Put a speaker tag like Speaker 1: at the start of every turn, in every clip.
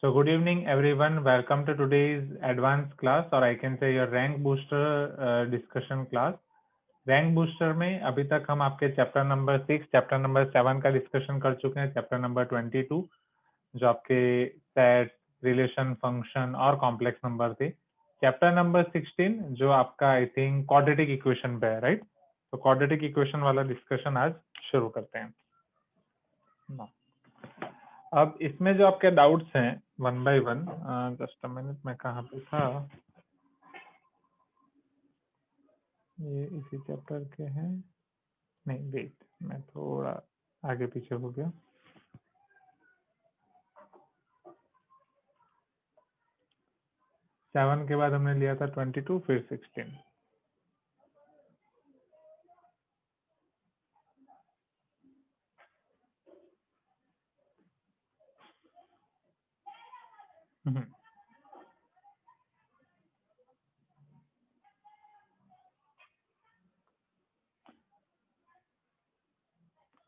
Speaker 1: So good evening everyone. Welcome to today's advanced class or I can say your rank booster discussion class. Rank booster में अभी तक हम आपके chapter number 6, chapter number 7 का discussion कर चुके हैं, चैप्टर नंबर 22 जो आपके सेट, रिलेशन, फंक्शन और कॉम्प्लेक्स नंबर थे। चैप्टर नंबर 16 जो आपका आई थिंक क्वाड्रेटिक इक्वेशन पे है, राइट? तो क्वाड्रेटिक इक्वेशन वाला डिस्कशन आज शुरू करते हैं। अब इसमें जो आपके डाउट्स हैं one by one, just a minute, मैं कहाँ पे था, ये इसी चैप्टर के हैं, नहीं वेट, मैं थोड़ा आगे पीछे हो गया। सेवन के बाद हमने लिया था 22, फिर 16।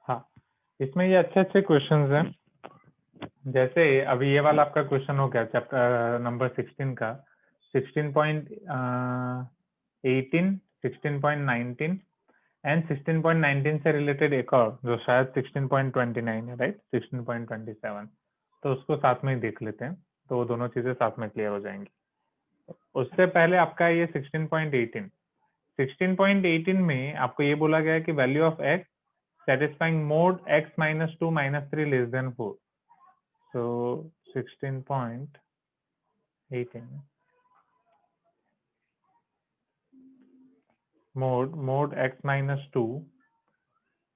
Speaker 1: हाँ, इसमें ये अच्छे अच्छे क्वेश्चंस हैं। जैसे अभी ये वाला आपका क्वेश्चन हो गया चैप्टर नंबर 16 का, 16.18, 16.19 एंड 16.19 से रिलेटेड एक और जो शायद 16.29 है, राइट? 16.27, तो उसको साथ में ही देख लेते हैं, तो वो दोनों चीजें साथ में क्लियर हो जाएंगी। उससे पहले आपका ये 16.18, 16.18 में आपको ये बोला गया है कि value of x satisfying mode x minus 2 minus 3 less than 4. So 16.18 mode x minus 2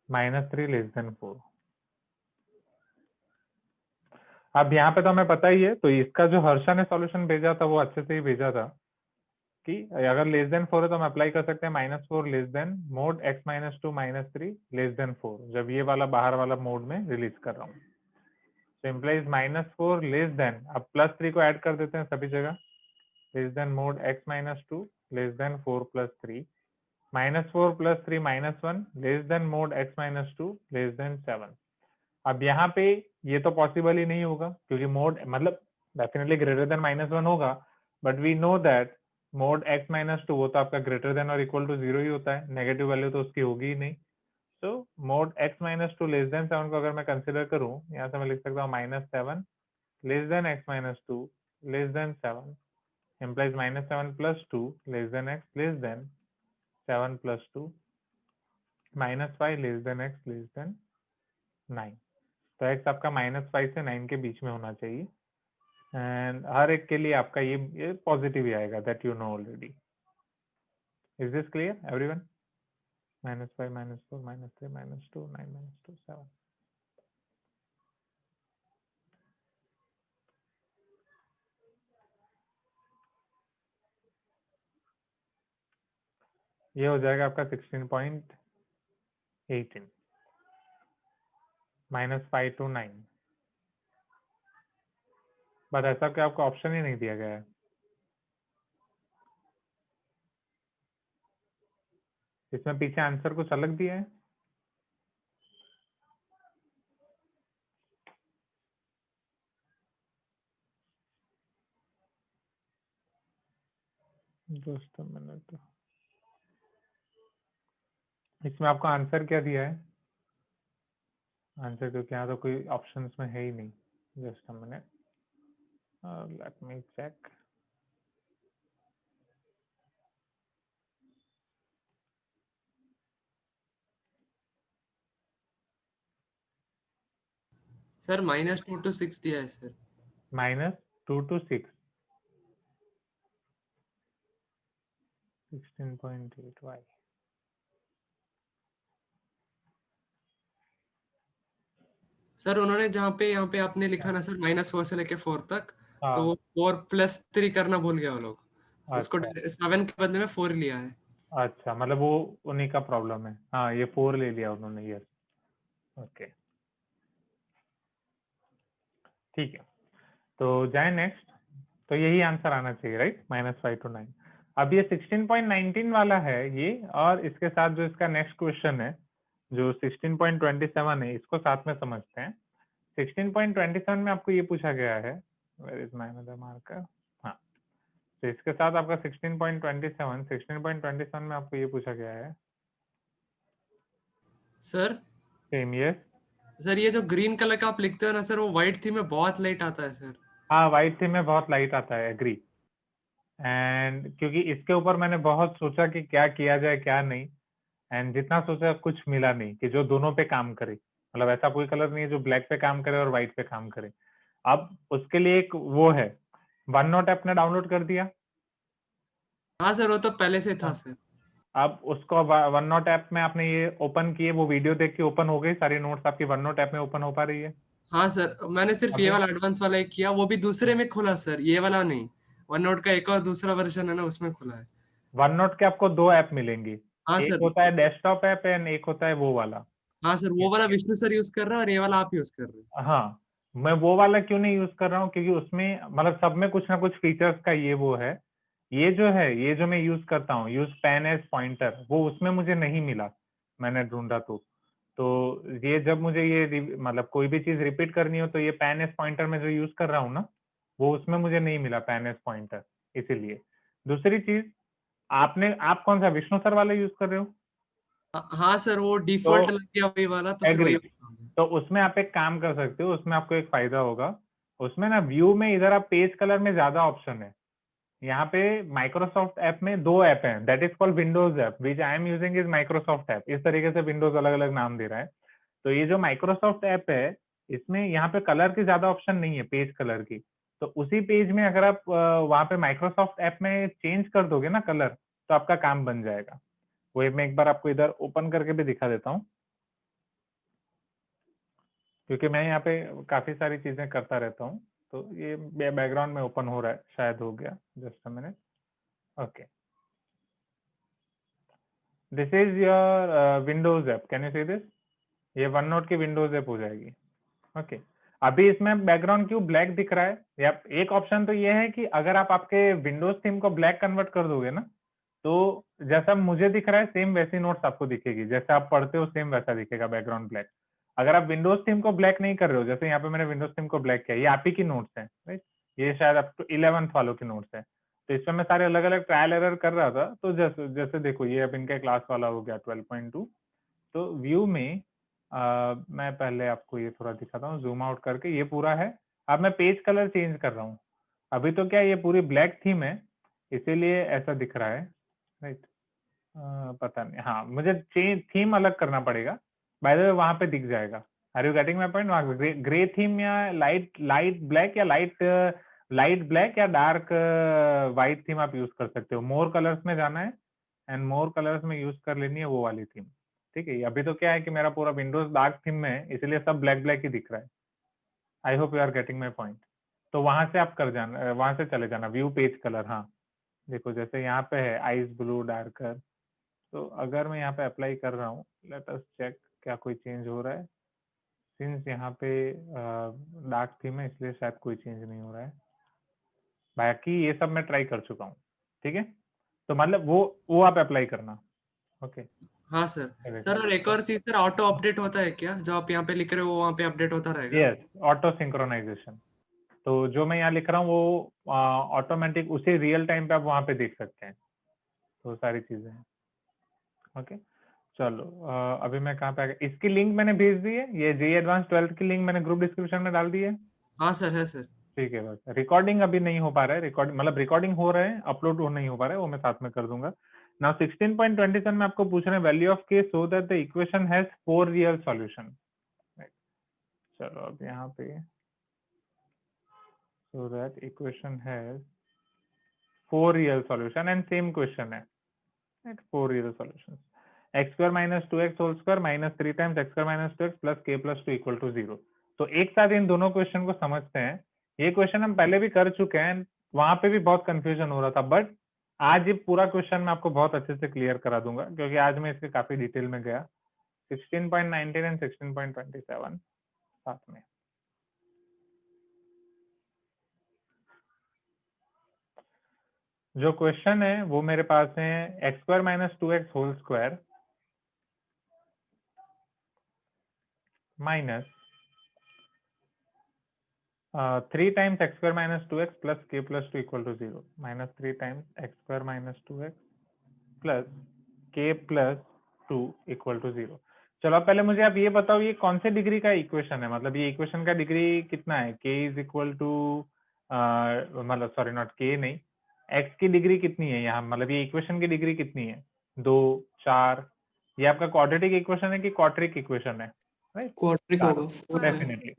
Speaker 1: minus 3 less than 4. अब यहाँ पे तो हमें पता ही है, तो इसका जो हर्षा ने सॉल्यूशन भेजा था वो अच्छे से ही भेजा था कि अगर लेस देन 4 है तो हम अप्लाई कर सकते हैं -4 less than mode x minus 2 minus 3 less than 4, जब ये वाला बाहर वाला मोड में रिलीज कर रहा हूँ। तो इम्प्लाइज -4 लेस देन, अब +3 को ऐड कर देते हैं सभी जगह, less than mode x minus 2 less than 4 plus 3, -4 plus 3 -1 less then mode x minus 2 less than 7। अब यहाँ पे ये तो पॉसिबल ही नहीं होगा क्योंकि मोड मतलब डेफिनेटली ग्रेटर देन -1 होगा, but we know that mod x minus 2 वो तो आपका ग्रेटर देन और इक्वल टू 0 ही होता है, नेगेटिव वैल्यू तो उसकी होगी ही नहीं। तो mode x minus 2 less than 7 को अगर मैं कंसिडर करूँ, यहाँ से मैं लिख सकता हूँ -7 less than x minus 2 less than 7 implies -7 plus 2 less than x less than 7 plus 2 -5 less than x less than 9। तो x आपका -5 से 9 के बीच में होना चाहिए एंड हर एक के लिए आपका ये पॉजिटिव ही आएगा, that you know already. Is this clear everyone? -5 -4 -3 -2 9 -2 7। ये हो जाएगा आपका 16.18 -5 to 9, बट ऐसा कि आपको ऑप्शन ही नहीं दिया गया है। इसमें पीछे आंसर कुछ अलग दिया है। जस्ट अ मिनट, इसमें आपको आंसर क्या दिया है? आंसर क्योंकि यहाँ तो कोई ऑप्शंस में है ही नहीं। Just a minute, let me check.
Speaker 2: Sir -2 to 6 दिया है सर।
Speaker 1: -2 to 6, 16.8 Y.
Speaker 2: सर उन्होंने जहाँ पे यहाँ पे आपने लिखा ना सर -4 से लेके 4 तक, तो
Speaker 1: हाँ,
Speaker 2: वो 4 + 3 करना भूल गया वो लोग, उसको
Speaker 1: अच्छा
Speaker 2: 7 के बदले में 4 लिया है।
Speaker 1: अच्छा, मतलब वो उन्हीं का प्रॉब्लम है। हाँ, ये 4 ले लिया उन्होंने, यस, ओके, ठीक है। तो जाए नेक्स्ट, तो यही आंसर आना चाहिए, राइट? -5 to 9। अब ये 16.19 वाला है ये, और इसके साथ जो इसका नेक्स्ट क्वेश्चन है जो 16.27 है, इसको साथ में समझते हैं। 16.27 में आपको ये पूछा गया है where is my another marker. हाँ, तो इसके साथ आपका 16.27 में आपको ये पूछा गया है
Speaker 2: सर
Speaker 1: सेम। यस,
Speaker 2: सर ये जो ग्रीन कलर का आप लिखते हो ना सर, वो व्हाइट थी में बहुत लाइट आता है सर।
Speaker 1: हाँ व्हाइट थीम में बहुत लाइट आता है, एग्री। एंड क्योंकि इसके ऊपर मैंने बहुत सोचा कि क्या किया जाए क्या नहीं, एंड जितना सोचा कुछ मिला नहीं कि जो दोनों पे काम करे। मतलब ऐसा कोई कलर नहीं है जो ब्लैक पे काम करे और व्हाइट पे काम करे। अब उसके लिए एक वो है, वन नोट ऐप ने डाउनलोड कर दिया।
Speaker 2: हाँ सर, वो तो पहले से था
Speaker 1: हाँ।
Speaker 2: सर।
Speaker 1: अब उसको वन नोट ऐप में आपने ये ओपन किए, वो वीडियो देख के ओपन हो गई, सारी नोट्स आपकी वन नोट ऐप में ओपन हो पा रही है।
Speaker 2: हाँ सर, मैंने सिर्फ ये
Speaker 1: अभी
Speaker 2: वाला एडवांस वाला एक किया, वो भी दूसरे में खुला सर, ये वाला नहीं। वन नोट का एक और दूसरा वर्जन है ना, उसमें खुला है।
Speaker 1: वन नोट के आपको दो ऐप मिलेंगी,
Speaker 2: हाँ
Speaker 1: एक
Speaker 2: सर।
Speaker 1: होता है डेस्कटॉप ऐप एंड एक होता है वो वाला।
Speaker 2: हाँ सर, वो वाला विष्णु सर यूज कर रहे हैं और ये वाला आप यूज कर रहे हैं।
Speaker 1: हाँ, मैं वो वाला क्यों नहीं यूज कर रहा हूँ, क्योंकि उसमें मतलब सब में कुछ ना कुछ फीचर्स का ये वो है। ये जो है, ये जो मैं यूज करता हूँ, यूज पेन एज पॉइंटर, वो उसमें मुझे नहीं मिला। मैंने ढूंढा तो ये जब मुझे ये मतलब कोई भी चीज रिपीट करनी हो तो ये पेन एज पॉइंटर में जो यूज कर रहा हूँ ना, वो उसमें मुझे नहीं मिला पेन एज पॉइंटर, इसीलिए। दूसरी चीज, आप कौन सा विष्णु सर वाला यूज कर रहे हो?
Speaker 2: हाँ सर, वो
Speaker 1: तो
Speaker 2: डिफॉल्ट लग गया वही वाला, तो फिर
Speaker 1: एग्री।
Speaker 2: वही।
Speaker 1: तो उसमें आप एक काम कर सकते हो, उसमें आपको एक फायदा होगा। उसमें ना व्यू में इधर आप पेज कलर में ज्यादा ऑप्शन है। यहाँ पे माइक्रोसॉफ्ट ऐप में दो ऐप हैं, that is called Windows app, which I am using is Microsoft app. इस तरीके से विंडोज अलग अलग नाम दे रहा है। तो ये जो माइक्रोसॉफ्ट ऐप है, इसमें यहाँ पे कलर की ज्यादा ऑप्शन नहीं है, पेज कलर की। तो उसी पेज में अगर आप वहाँ पे माइक्रोसॉफ्ट ऐप में चेंज कर दोगे ना कलर, तो आपका काम बन जाएगा। वो मैं एक बार आपको इधर ओपन करके भी दिखा देता हूँ, क्योंकि मैं यहाँ पे काफी सारी चीजें करता रहता हूँ। तो ये बैकग्राउंड में ओपन हो रहा है, शायद हो गया, just a minute. Okay, this is your Windows app, can you see this? ये वन नोट की विंडोज ऐप हो जाएगी। ओके, अभी इसमें बैकग्राउंड क्यों ब्लैक दिख रहा है? या एक ऑप्शन तो ये है कि अगर आप आपके विंडोज थीम को ब्लैक कन्वर्ट कर दोगे ना, तो जैसा मुझे दिख रहा है सेम वैसी नोट्स आपको दिखेगी, जैसे आप पढ़ते हो सेम वैसा दिखेगा बैकग्राउंड ब्लैक। अगर आप विंडोज थीम को ब्लैक नहीं कर रहे हो, जैसे यहाँ पे मैंने विंडोज थीम को ब्लैक किया, ये आप ही की नोट्स हैं, राइट? ये शायद अप टू 11th वालों की नोट्स है। तो इसमें मैं सारे अलग अलग ट्रायल एरर कर रहा था, तो जैसे जैसे देखो ये अब इनका क्लास वाला हो गया 12.2। तो व्यू में मैं पहले आपको ये थोड़ा दिखाता हूँ जूम आउट करके, ये पूरा है। अब मैं पेज कलर चेंज कर रहा हूँ। अभी तो क्या ये पूरी ब्लैक थीम है, इसीलिए ऐसा दिख रहा है, राइट? पता नहीं, हाँ मुझे थीम अलग करना पड़ेगा। बाय द वे वहां पे दिख जाएगा। Are you getting my point? वहाँ ग्रे थीम या लाइट लाइट ब्लैक या लाइट ब्लैक या डार्क वाइट थीम आप यूज कर सकते हो। मोर कलर्स में जाना है एंड मोर कलर्स में यूज कर लेनी है वो वाली थीम। ठीक है, अभी तो क्या है कि मेरा पूरा विंडोज डार्क थीम में है, इसलिए सब ब्लैक ब्लैक ही दिख रहा है। I hope you are getting my point. तो वहां से आप कर जाना, वहां से चले जाना व्यू पेज कलर। हाँ देखो, जैसे यहाँ पे है आइस ब्लू डार्कर, तो अगर मैं यहाँ पे अप्लाई कर रहा हूँ, लेट अस चेक क्या कोई चेंज हो रहा है। सिंस यहाँ पे डार्क थीम है, इसलिए शायद कोई चेंज नहीं हो रहा है। बाकी ये सब मैं ट्राई कर चुका हूँ। ठीक है, तो मतलब वो आप अप्लाई करना। ओके,
Speaker 2: हाँ सर। सर और एक और चीज सर, ऑटो अपडेट होता है क्या? जो आप यहाँ पे लिख रहे हो वहाँ पे अपडेट होता रहेगा?
Speaker 1: Yes, auto synchronisation. तो जो मैं यहाँ लिख रहा हूँ वो ऑटोमेटिक उसी रियल टाइम पे आप वहाँ पे देख सकते हैं। तो सारी चीजें हैं। ओके, चलो अभी मैं कहाँ पे आ गया? इसकी लिंक मैंने भेज दी है, ये जे एडवांस 12th की लिंक मैंने ग्रुप डिस्क्रिप्शन में डाल दी है।
Speaker 2: हाँ सर, है सर।
Speaker 1: ठीक है, बस रिकॉर्डिंग अभी नहीं हो पा रहा है, रिकॉर्डिंग मतलब रिकॉर्डिंग हो रहा है, अपलोड हो नहीं हो पा रहा है, वो मैं साथ में कर दूंगा। नाउ 16.27 में आपको पूछ रहे हैं value of k so that the equation has 4 real solution. चलो अब यहाँ पे so that equation has 4 real solution and same question है, 4 real solution. X square minus 2x whole square minus 3 times x square minus 2x plus k plus 2 equal to 0। तो एक साथ इन दोनों question को समझते हैं। ये क्वेश्चन हम पहले भी कर चुके हैं, वहां पे भी बहुत कंफ्यूजन हो रहा था, बट आज ये पूरा क्वेश्चन मैं आपको बहुत अच्छे से क्लियर करा दूंगा, क्योंकि आज मैं इसके काफी डिटेल में गया। 16.19 एंड 16.27 साथ में। जो क्वेश्चन है वो मेरे पास है x square minus 2x whole square minus 3 times x square minus 2x plus k plus 2 equal to 0, minus 3 times x square minus 2x plus k plus 2 equal to 0। चलो अब पहले मुझे आप ये बताओ ये कौन से डिग्री का इक्वेशन है, मतलब ये इक्वेशन का डिग्री कितना है, k इज इक्वल टू मतलब सॉरी नॉट k नहीं, x की डिग्री कितनी है यहाँ, मतलब ये इक्वेशन की डिग्री कितनी है, 2 4, ये आपका क्वाड्रेटिक इक्वेशन है कि क्वाड्रिक इक्वेशन है, राइट?
Speaker 2: क्वाड्रिक होगा, फोर है।
Speaker 1: डेफिनेटली।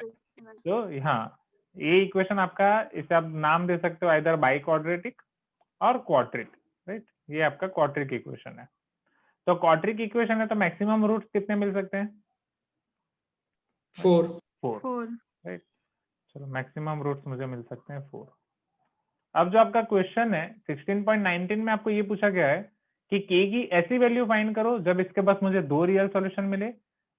Speaker 1: तो हाँ, ये इक्वेशन आपका, इसे आप नाम दे सकते हो आइदर बाई क्वाड्रेटिक और क्वाड्रिक, राइट? ये आपका क्वाड्रिक इक्वेशन है। तो क्वाड्रिक इक्वेशन है तो मैक्सिमम रूट्स कितने मिल सकते हैं?
Speaker 2: 4।
Speaker 1: 4, राइट? चलो मैक्सिमम रूट्स मुझे मिल सकते हैं 4। अब जो आपका क्वेश्चन है 16.19 में आपको ये पूछा गया है कि k की ऐसी वैल्यू फाइंड करो जब इसके पास मुझे 2 रियल सॉल्यूशन मिले,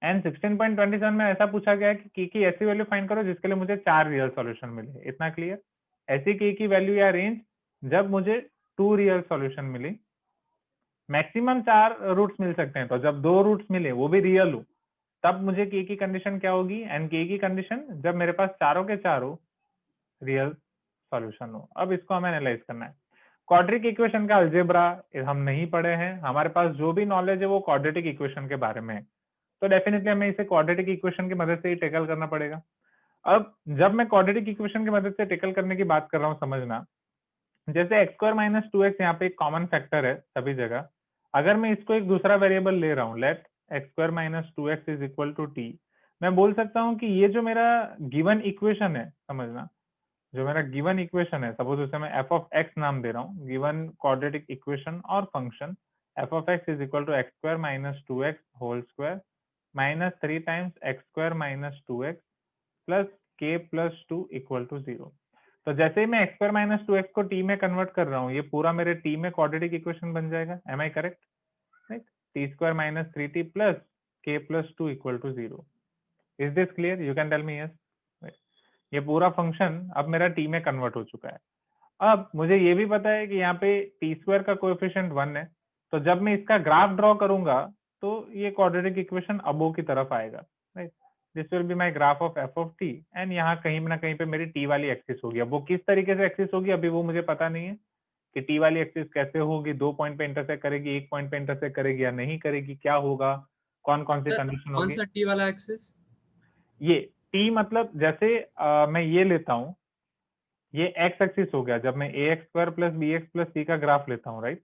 Speaker 1: एंड 16.27 में ऐसा पूछा गया है कि k की ऐसी वैल्यू फाइंड करो जिसके लिए मुझे 4 रियल सॉल्यूशन मिले। इतना क्लियर? ऐसी k की वैल्यू या रेंज जब मुझे 2 रियल सॉल्यूशन मिले, मैक्सिमम 4 रूट्स मिल सकते हैं, तो जब 2 रूट्स मिले वो भी रियल हो तब मुझे k की कंडीशन क्या होगी, एंड k की कंडीशन जब मेरे पास चारों के चारों रियल सॉल्यूशन हो। अब इसको हमें एनालाइज करना है। क्वाड्रिक इक्वेशन का अलजेब्रा हम नहीं पढ़े हैं, हमारे पास जो भी नॉलेज है वो क्वाड्रेटिक इक्वेशन के बारे में है, तो डेफिनेटली हमें इसे क्वाड्रेटिक इक्वेशन की मदद से ही टेकल करना पड़ेगा। अब जब मैं क्वाड्रेटिक इक्वेशन की मदद से टेकल करने की बात कर रहा हूँ, समझना, जैसे एक्स स्क्वायर माइनस 2x यहाँ पे एक कॉमन फैक्टर है सभी जगह, अगर मैं इसको एक दूसरा वेरिएबल ले रहा हूँ, let x square minus 2x is equal to t, मैं बोल सकता हूँ कि ये जो मेरा गिवन इक्वेशन है, समझना, जो मेरा गिवन इक्वेशन है, सपोज उसे मैं एफ ऑफ एक्स नाम दे रहा हूँ, गिवन क्वाड्रेटिक इक्वेशन और function f of x is equal to x square minus 2x whole square minus 3 times x square minus 2x plus k plus 2 equal to 0। तो जैसे ही मैं एक्स स्क्वायर माइनस 2x को T में convert कर रहा हूँ, ये पूरा मेरे टी में क्वाड्रेटिक इक्वेशन बन जाएगा। Am I correct? Right? T square minus 3t plus k plus 2 equal to 0। Is this clear? You can tell me yes. ये पूरा फंक्शन अब मेरा टी में कन्वर्ट हो चुका है। अब मुझे ये भी पता है कि यहाँ पे टी स्क्वायर का कोएफिशिएंट 1 है, तो जब मैं इसका ग्राफ ड्रॉ करूंगा तो ये क्वाड्रेटिक इक्वेशन अबो की तरफ आएगा, right? This will be my graph of F of T, and यहाँ कहीं ना कहीं पे मेरी टी वाली एक्सिस होगी। अब वो किस तरीके से एक्सिस होगी अभी वो मुझे पता नहीं है कि टी वाली एक्सिस कैसे होगी, 2 पॉइंट पे इंटरसेक्ट करेगी, 1 पॉइंट पे इंटरसेक्ट करेगी या नहीं करेगी, क्या होगा, कौन कौन सी कंडीशन
Speaker 2: कौन
Speaker 1: होगी।
Speaker 2: सा टी वाला एक्सिस?
Speaker 1: ये टी मतलब जैसे मैं ये लेता हूँ, ये एक्स एक्सिस हो गया, जब मैं a x square plus b x plus c का ग्राफ लेता हूँ, right?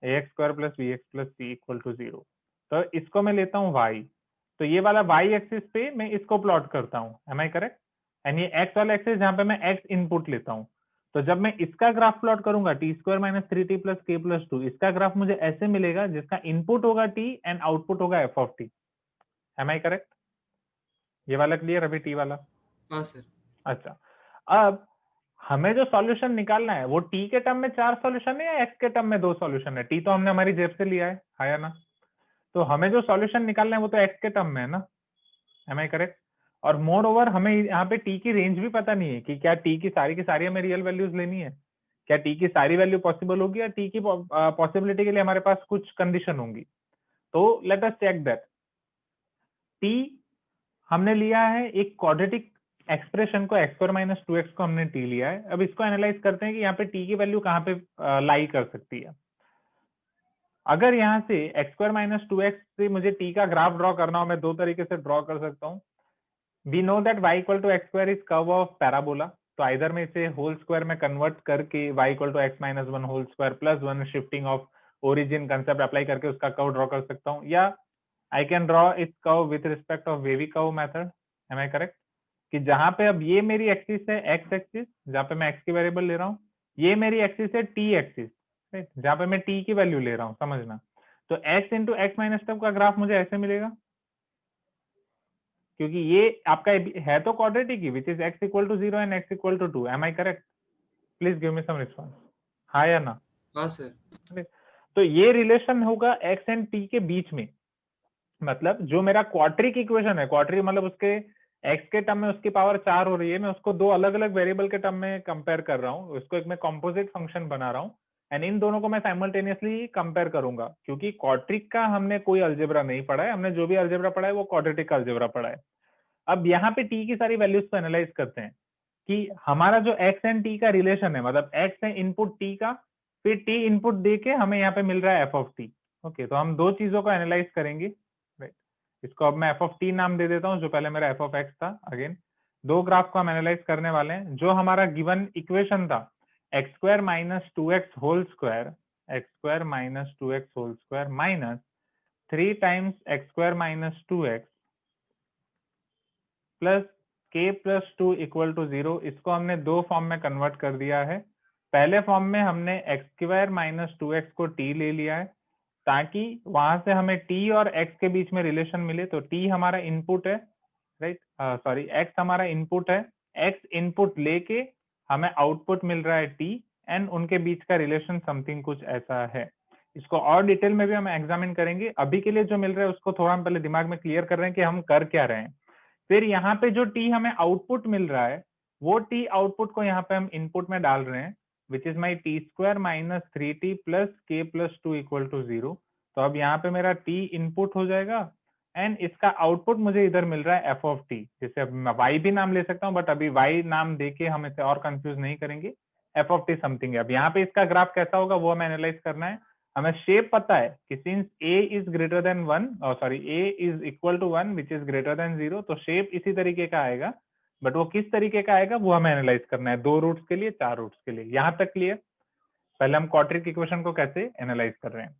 Speaker 1: A x square plus b x plus c equal to 0, तो इसको मैं लेता हूँ वाई, तो ये वाला वाई एक्सिस पे मैं इसको प्लॉट करता हूँ। Am I correct? एंड ये एक्स वाला एक्सिस जहाँ पे मैं एक्स इनपुट लेता हूँ, तो जब मैं इसका ग्राफ प्लॉट करूंगा t square minus 3t plus k plus 2, इसका ग्राफ मुझे ऐसे मिलेगा जिसका इनपुट होगा टी एंड आउटपुट होगा f of t. Am I correct? ये वाला क्लियर अभी टी वाला?
Speaker 2: हाँ सर।
Speaker 1: अच्छा, अब हमें जो सॉल्यूशन निकालना है वो टी के टर्म में 4 सॉल्यूशन है या एक्स के टर्म में 2 सॉल्यूशन है? टी तो हमने हमारी जेब से लिया है या ना? तो हमें जो सॉल्यूशन निकालना है वो तो एक्स के टर्म में है ना? Am I correct? और मोर ओवर हमें यहाँ पे टी की रेंज भी पता नहीं है कि क्या टी की सारी हमें रियल वैल्यूज लेनी है, क्या टी की सारी वैल्यू पॉसिबल होगी, या टी की पॉसिबिलिटी के लिए हमारे पास कुछ कंडीशन होंगी। तो let us check that. T हमने लिया है एक क्वाड्रेटिक एक्सप्रेशन को, एक्स स्क्वायर माइनस 2x को हमने टी लिया है। अब इसको एनालाइज करते हैं कि यहाँ पे टी की वैल्यू कहाँ पे लाई कर सकती है। अगर यहाँ से एक्स स्क्वायर माइनस 2x से मुझे टी का ग्राफ ड्रॉ करना हो, मैं दो तरीके से ड्रॉ कर सकता हूँ। We know that y equal to x square is curve of parabola, तो आइदर में इसे होल स्क्वायर में कन्वर्ट करके y equal to x minus 1 whole square plus 1 shifting of origin concept apply करके उसका कर्व ड्रॉ कर सकता हूँ, या I can draw its curve with respect of wavy curve method. Am I correct? कि जहां पे अब ये मेरी एक्सिस है एक्स एक्सिस, जहां पे मैं एक्स की वेरिएबल ले रहा हूँ, ये मेरी एक्सिस है टी एक्सिस, राइट, जहां पे मैं टी की वैल्यू ले रहा हूँ, समझना। तो x into x minus term का ग्राफ मुझे ऐसे मिलेगा, क्योंकि ये आपका है तो क्वाड्रेटिक ही, which is x equal to 0 and x equal to 2। Am I correct? Please give me some response, हाँ या ना?
Speaker 2: हाँ सर।
Speaker 1: तो ये रिलेशन होगा एक्स एंड टी के बीच में, मतलब जो मेरा क्वाड्रिक इक्वेशन है, क्वाड्रिक मतलब उसके एक्स के टर्म में उसकी पावर 4 हो रही है, मैं उसको दो अलग अलग वेरिएबल के टर्म में कंपेयर कर रहा हूँ, उसको एक मैं कॉम्पोजिट फंक्शन बना रहा हूँ, एंड इन दोनों को मैं साइमल्टेनियसली कंपेयर करूंगा, क्योंकि क्वाड्रिक का हमने कोई अलजेब्रा नहीं पढ़ा है, हमने जो भी अलजेब्रा पढ़ा है वो क्वाड्रेटिक का अलजेब्रा पढ़ा है। अब यहाँ पे टी की सारी वैल्यूज को एनालाइज करते हैं। कि हमारा जो x एंड t का रिलेशन है, मतलब x है इनपुट t का, फिर t इनपुट दे के हमें यहाँ पे मिल रहा है f ऑफ t। ओके, तो हम दो चीजों को एनालाइज करेंगे, राइट। इसको अब मैं f ऑफ t नाम दे देता हूँ, जो पहले मेरा f ऑफ x था। अगेन दो ग्राफ को हम एनालाइज करने वाले हैं। जो हमारा गिवन इक्वेशन था x square minus 2x whole square, x square minus 2x whole square minus 3 times x square minus 2x plus k plus 2 equal to 0, इसको हमने दो फॉर्म में कन्वर्ट कर दिया है। पहले फॉर्म में हमने x स्क्वायर माइनस 2x को t ले लिया है, ताकि वहां से हमें t और x के बीच में रिलेशन मिले। तो t हमारा इनपुट है, राइट, सॉरी x हमारा इनपुट है, x इनपुट लेके हमें आउटपुट मिल रहा है t, एंड उनके बीच का रिलेशन समथिंग कुछ ऐसा है। इसको और डिटेल में भी हम एग्जामिन करेंगे। अभी के लिए जो मिल रहा है उसको थोड़ा हम पहले दिमाग में क्लियर कर रहे हैं कि हम कर क्या रहे हैं। फिर यहाँ पे जो t हमें आउटपुट मिल रहा है, वो t आउटपुट को यहाँ पे हम इनपुट में डाल रहे हैं, which is my t square minus 3t plus k plus 2 equal to 0। तो अब यहाँ पे मेरा t इनपुट हो जाएगा, एंड इसका आउटपुट मुझे इधर मिल रहा है f ऑफ t, जिसे अब मैं y भी नाम ले सकता हूँ, बट अभी y नाम देके हम इसे और कंफ्यूज नहीं करेंगे। f ऑफ t समथिंग है। अब यहाँ पे इसका ग्राफ कैसा होगा वो हमें एनालाइज करना है। हमें शेप पता है कि since a is greater than 1, और sorry a is equal to 1 which is greater than 0, तो शेप इसी तरीके का आएगा, बट वो किस तरीके का आएगा वो हमें एनालाइज करना है, 2 रूट्स के लिए, 4 रूट्स के लिए। यहाँ तक क्लियर? पहले हम क्वाड्रेटिक इक्वेशन को कैसे एनालाइज कर रहे हैं।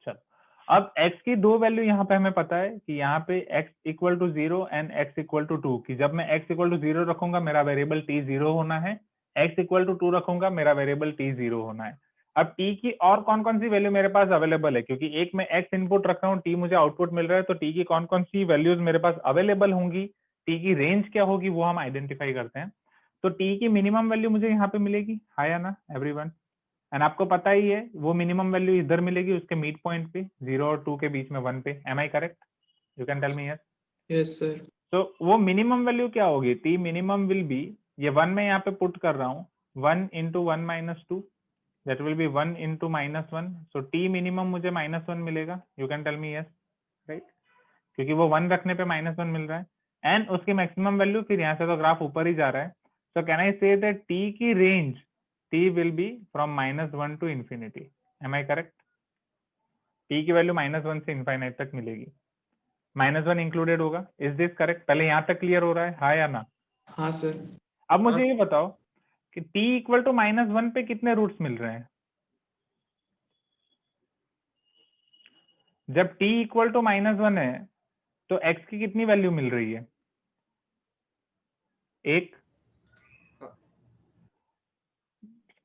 Speaker 1: चलो, अब x की दो वैल्यू यहाँ पे हमें पता है कि यहाँ पे x equal to 0 and x equal to 2, कि जब मैं x इक्वल टू 0 रखूंगा मेरा वेरिएबल t 0 होना है, x इक्वल टू 2 रखूंगा मेरा वेरिएबल t 0 होना है। अब t की और कौन कौन सी वैल्यू मेरे पास अवेलेबल है, क्योंकि एक मैं x इनपुट रख रहा हूँ, t मुझे आउटपुट मिल रहा है, तो t की कौन कौन सी वैल्यूज मेरे पास अवेलेबल होंगी, t की रेंज क्या होगी, वो हम आइडेंटिफाई करते हैं। तो t की मिनिमम वैल्यू मुझे यहाँ पे मिलेगी, हाँ या ना एवरीवन? एंड आपको पता ही है वो मिनिमम वैल्यू इधर मिलेगी उसके मिड पॉइंट पे, 0 और 2 के बीच में 1 पे। Am I correct? You can tell me yes.
Speaker 2: Yes sir.
Speaker 1: तो वो मिनिमम वैल्यू क्या होगी? टी मिनिमम विल बी, ये 1 में यहाँ पे पुट कर रहा हूँ, 1 इंटू 1 माइनस 2, that will be 1 into -1। So t minimum मुझे -1 मिलेगा। You can tell me yes, right, क्योंकि वो 1 रखने पे -1 मिल रहा है। एंड उसकी मैक्सिमम वैल्यू, फिर यहाँ से तो ग्राफ ऊपर ही जा रहा है, so can I say that T की range t will be from -1 to infinity. Am I correct? t की वैल्यू -1 से इनफाइनाइट तक मिलेगी, -1 इंक्लूडेड होगा। Is this correct? पहले यहाँ तक क्लियर हो रहा है, हाँ या ना?
Speaker 2: हाँ सर।
Speaker 1: अब मुझे ये बताओ कि t इक्वल टू -1 पे कितने रूट्स मिल रहे हैं? जब t इक्वल टू -1 है तो x की कितनी वैल्यू मिल रही है? एक।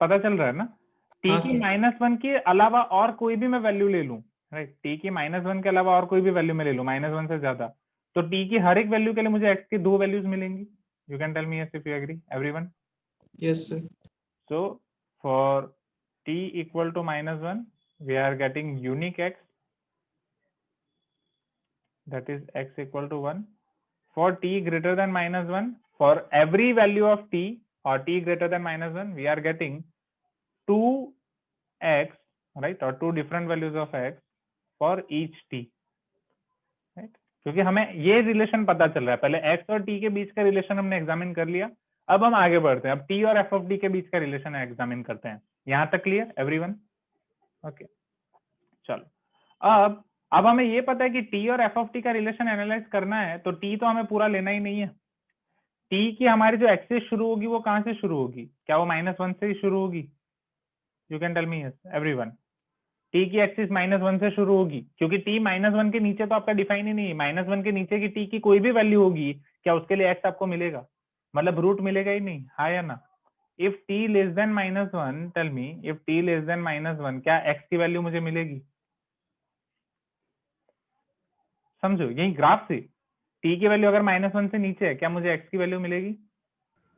Speaker 1: पता चल रहा है ना? t
Speaker 2: हाँ
Speaker 1: की
Speaker 2: सर।
Speaker 1: -1 के अलावा और कोई भी मैं वैल्यू ले लूं, राइट, t की -1 के अलावा और कोई भी वैल्यू मैं ले लूं -1 से ज्यादा, तो t की हर एक वैल्यू के लिए मुझे x की दो वैल्यूज मिलेंगी। You can tell me yes if you agree everyone.
Speaker 2: Yes sir.
Speaker 1: So for t equal to -1 we are getting unique x, that is x equal to 1. For t greater than -1, for every value of t or t greater than -1, we are getting 2x, right, or two different values of x for each t, right? क्योंकि हमें ये relation पता चल रहा है, पहले x और t के बीच का रिलेशन हमने एग्जामिन कर लिया। अब हम आगे बढ़ते हैं, अब t और f of d के बीच का रिलेशन एग्जामिन करते हैं। यहाँ तक क्लियर एवरीवन? ओके, चलो, अब हमें ये पता है कि t और f of t का रिलेशन एनालाइज करना है, तो t तो हमें पूरा लेना ही नहीं है। t की हमारी जो एक्सिस शुरू होगी वो कहाँ से शुरू होगी? क्या वो -1 से ही शुरू होगी? You can tell me yes everyone. t की एक्सिस -1 से शुरू होगी, क्योंकि t -1 के नीचे तो आपका डिफाइन ही नहीं है। -1 के नीचे की t की कोई भी वैल्यू होगी, क्या उसके लिए x आपको मिलेगा? मतलब रूट मिलेगा ही नहीं, हाँ या ना? If t less than -1, tell me, if t less than -1, क्या x की वैल्यू मुझे मिलेगी? समझो, यही ग्राफ से t की वैल्यू अगर -1 से नीचे है, क्या मुझे x की वैल्यू मिलेगी?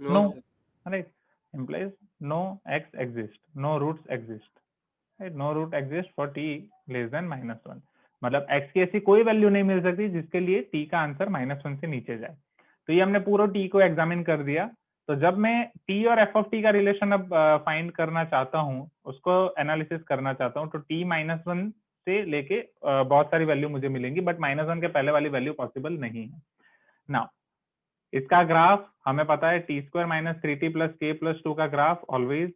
Speaker 2: No sir.
Speaker 1: Right, implies no x exist, no roots exist, right? No root exist for t less than -1, मतलब x की ऐसी कोई वैल्यू नहीं मिल सकती जिसके लिए t का आंसर -1 से नीचे जाए। तो ये हमने पूरा t को एग्जामिन कर दिया। तो जब मैं t और f of t का रिलेशन अब फाइंड करना चाहता हूँ, उसको एनालिसिस करना चाहता हूँ, तो t -1 से लेके बहुत सारी वैल्यू मुझे मिलेंगी, बट -1 के पहले वाली वैल्यू पॉसिबल नहीं है। नाउ इसका ग्राफ हमें पता है T square minus 3t plus k plus 2 का ग्राफ ऑलवेज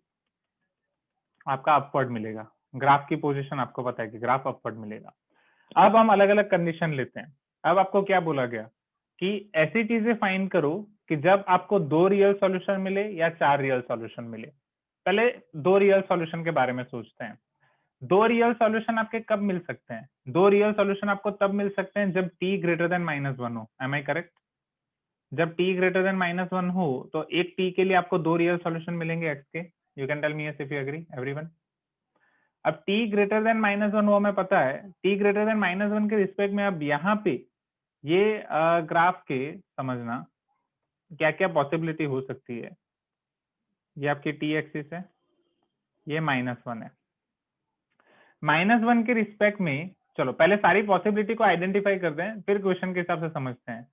Speaker 1: आपका अपवर्ड मिलेगा। ग्राफ की पोजीशन आपको पता है कि ग्राफ अपवर्ड मिलेगा। अब हम अलग अलग कंडीशन लेते हैं। अब आपको क्या बोला गया कि ऐसी चीजें फाइंड करो कि जब आपको 2 रियल सॉल्यूशन मिले या 4 रियल सॉल्यूशन मिले। पहले 2 रियल सॉल्यूशन के बारे में सोचते हैं। 2 रियल सॉल्यूशन आपके कब मिल सकते हैं? 2 रियल सॉल्यूशन आपको तब मिल सकते हैं जब t ग्रेटर देन -1 हो। Am I correct? जब t ग्रेटर देन -1 हो तो एक t के लिए आपको 2 रियल सॉल्यूशन मिलेंगे x के। You can tell me yes if you agree everyone. अब t ग्रेटर देन -1 हो, हमें पता है t ग्रेटर देन -1 के रिस्पेक्ट में अब यहाँ पे ये ग्राफ के समझना क्या क्या पॉसिबिलिटी हो सकती है। ये आपकी t एक्सिस है, ये -1 है। -1 के रिस्पेक्ट में चलो पहले सारी पॉसिबिलिटी को आइडेंटिफाई कर दें, फिर क्वेश्चन के हिसाब से समझते हैं।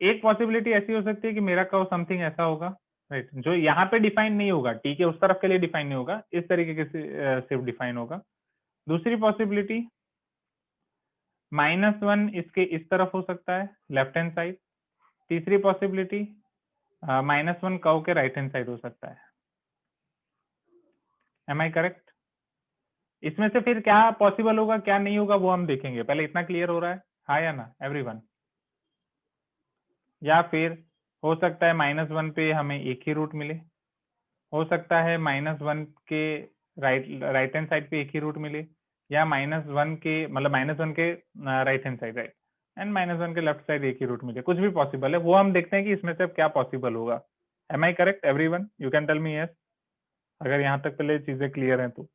Speaker 1: एक पॉसिबिलिटी ऐसी हो सकती है कि मेरा कर्व समथिंग ऐसा होगा, राइट, जो यहाँ पे डिफाइन नहीं होगा, टी के उस तरफ के लिए डिफाइन नहीं होगा, इस तरीके से सिर्फ डिफाइन होगा। दूसरी पॉसिबिलिटी -1 इसके इस तरफ हो सकता है, लेफ्ट हैंड साइड। तीसरी पॉसिबिलिटी -1 कर्व के राइट हैंड साइड हो सकता है। Am I correct? इसमें से फिर क्या पॉसिबल होगा क्या नहीं होगा वो हम देखेंगे। पहले इतना क्लियर हो रहा है, हाँ या ना एवरीवन? या फिर हो सकता है -1 पे हमें एक ही रूट मिले, हो सकता है -1 के राइट हैंड साइड पे एक ही रूट मिले, या -1 के मतलब -1 के right hand side, right, and -1 के लेफ्ट साइड एक ही रूट मिले। कुछ भी पॉसिबल है, वो हम देखते हैं कि इसमें से अब क्या पॉसिबल होगा। Am I correct everyone? You can tell me yes अगर यहाँ तक पहले चीजें क्लियर हैं तो।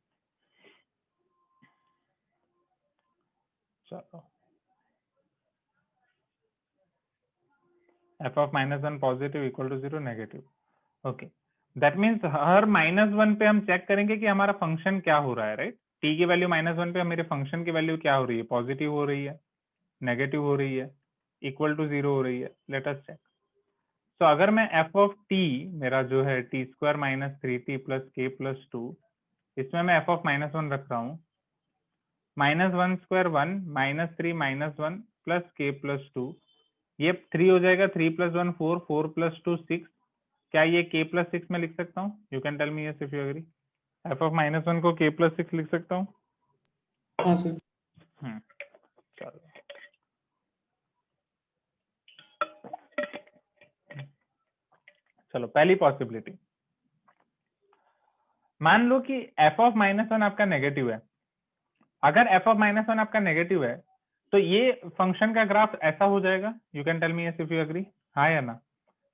Speaker 1: चलो f of -1 positive equal to 0 negative. Okay, that means हर -1 पे हम चेक करेंगे कि हमारा फंक्शन क्या हो रहा है, राइट। t की वैल्यू -1 पे मेरे फंक्शन की वैल्यू क्या हो रही है, पॉजिटिव हो रही है, नेगेटिव हो रही है, इक्वल टू 0 हो रही है। Let us check. तो अगर मैं f ऑफ t मेरा जो है t square minus 3t plus k plus 2, इसमें मैं f ऑफ -1 रख रहा हूँ, -1 स्क्वायर 1 -3 -1 प्लस के प्लस 2, ये 3 हो जाएगा, 3 प्लस 1 4, 4 प्लस 2 6। क्या ये k प्लस 6 में लिख सकता हूँ? You can tell me yes if you agree. f of -1 को k प्लस 6 लिख सकता हूँ?
Speaker 2: हाँ सर।
Speaker 1: चलो चलो पहली पॉसिबिलिटी, मान लो कि f ऑफ -1 आपका नेगेटिव है। अगर f ऑफ -1 आपका नेगेटिव है तो ये फंक्शन का ग्राफ ऐसा हो जाएगा। You can tell me yes if you agree, हाँ या ना?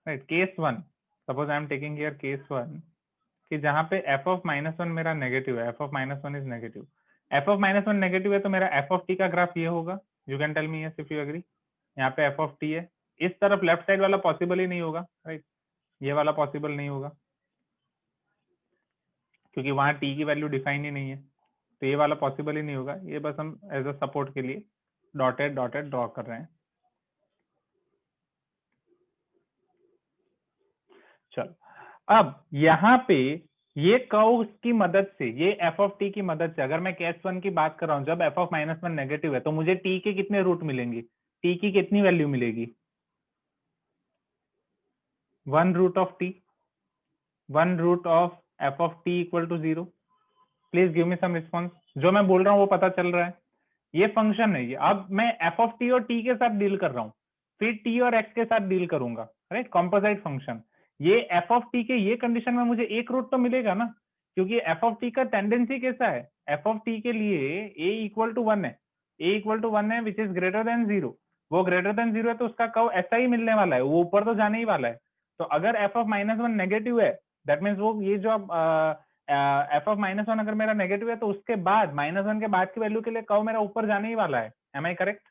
Speaker 1: Right, case 1, suppose I am taking here case 1 कि जहां पे f ऑफ -1 मेरा नेगेटिव है, f of -1 is negative, f of -1 negative है तो मेरा f ऑफ t का ग्राफ ये होगा। You can tell me yes if you agree. यहाँ पे f ऑफ t है, इस तरफ लेफ्ट साइड वाला पॉसिबल ही नहीं होगा, राइट, ये वाला पॉसिबल नहीं होगा क्योंकि वहां t की वैल्यू डिफाइन ही नहीं है, तो ये वाला पॉसिबल ही नहीं होगा। ये बस हम एज अ सपोर्ट के लिए डॉटेड डॉटेड ड्रॉ कर रहे हैं। चलो अब यहाँ पे ये कर्व की मदद से, ये f ऑफ t की मदद से, अगर मैं केस 1 की बात कर रहा हूँ, जब f ऑफ -1 नेगेटिव है तो मुझे t के कितने रूट मिलेंगे, t की कितनी वैल्यू मिलेगी? 1 root of t, 1 root of f of t equal to 0। Please give me some response. जो मैं बोल रहा हूँ वो पता चल रहा है? ये फंक्शन है ये। अब मैं f ऑफ t और t के साथ डील कर रहा हूँ, फिर t और x के साथ डील करूंगा, राइट, कॉम्पोजिट फंक्शन। ये f ऑफ t के ये कंडीशन में मुझे एक रूट तो मिलेगा ना, क्योंकि f ऑफ t का टेंडेंसी कैसा है, f ऑफ t के लिए a इक्वल टू 1 है, a इक्वल टू 1 है विच इज ग्रेटर देन 0। वो ग्रेटर देन 0 है तो उसका कर्व ऐसा ही मिलने वाला है, वो ऊपर तो जाने ही वाला है। तो अगर f ऑफ -1 नेगेटिव है, दैट मीन्स वो ये जो f ऑफ -1 अगर मेरा नेगेटिव है तो उसके बाद -1 के बाद की वैल्यू के लिए कर्व मेरा ऊपर जाने ही वाला है। Am I correct?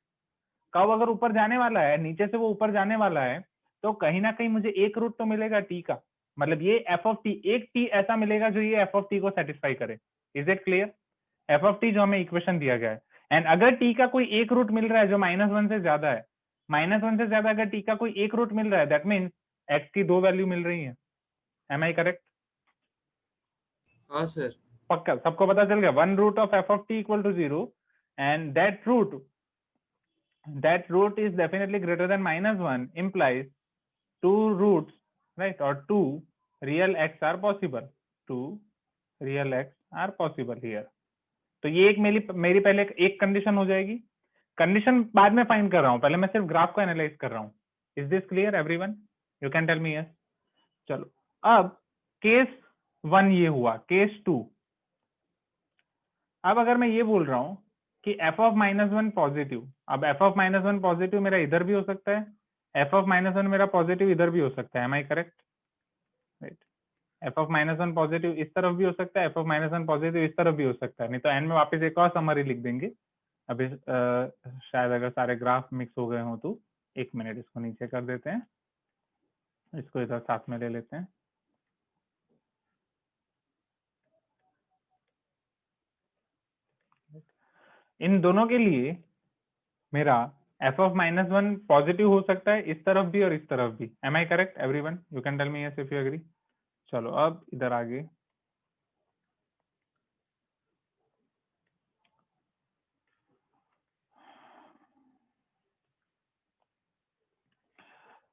Speaker 1: कर्व अगर ऊपर जाने वाला है, नीचे से वो ऊपर जाने वाला है, तो कहीं ना कहीं मुझे एक रूट तो मिलेगा t का, मतलब ये f ऑफ t, एक t ऐसा मिलेगा जो ये f ऑफ t को सेटिस्फाई करे। Is it clear? f of t जो हमें इक्वेशन दिया गया है, एंड अगर t का कोई एक रूट मिल रहा है जो -1 से ज्यादा है, -1 से ज्यादा अगर t का कोई एक रूट मिल रहा है, दैट मीन्स x की 2 वैल्यू मिल रही है। Am I correct?
Speaker 2: हाँ सर।
Speaker 1: पक्का सबको पता चल गया? 1 root of f of t equal to 0 एंड that root is definitely greater than -1 implies 2 roots, right, or 2 real x are possible. 2 real x are possible here. तो ये एक मेरी पहले एक कंडीशन हो जाएगी. कंडीशन बाद में फाइंड कर रहा हूं, पहले मैं सिर्फ ग्राफ को एनालाइज कर रहा हूं. Is this clear everyone? You can tell me yes. चलो अब केस 1 ये हुआ. केस 2, अब अगर मैं ये बोल रहा हूं कि f ऑफ -1 पॉजिटिव, अब f ऑफ -1 पॉजिटिव मेरा इधर भी हो सकता है, f ऑफ -1 मेरा पॉजिटिव इधर भी हो सकता है. Am I correct? Right. f of -1 positive इस तरफ भी हो सकता है, f ऑफ -1 पॉजिटिव इस तरफ भी हो सकता है. नहीं तो एंड में वापस एक और समरी लिख देंगे. अभी शायद अगर सारे ग्राफ मिक्स हो गए हो तो 1 मिनट इसको नीचे कर देते हैं, इसको इधर साथ में ले लेते हैं. इन दोनों के लिए मेरा f ऑफ -1 पॉजिटिव हो सकता है इस तरफ भी और इस तरफ भी. Am I correct everyone? You can tell me yes if you agree. चलो अब इधर आगे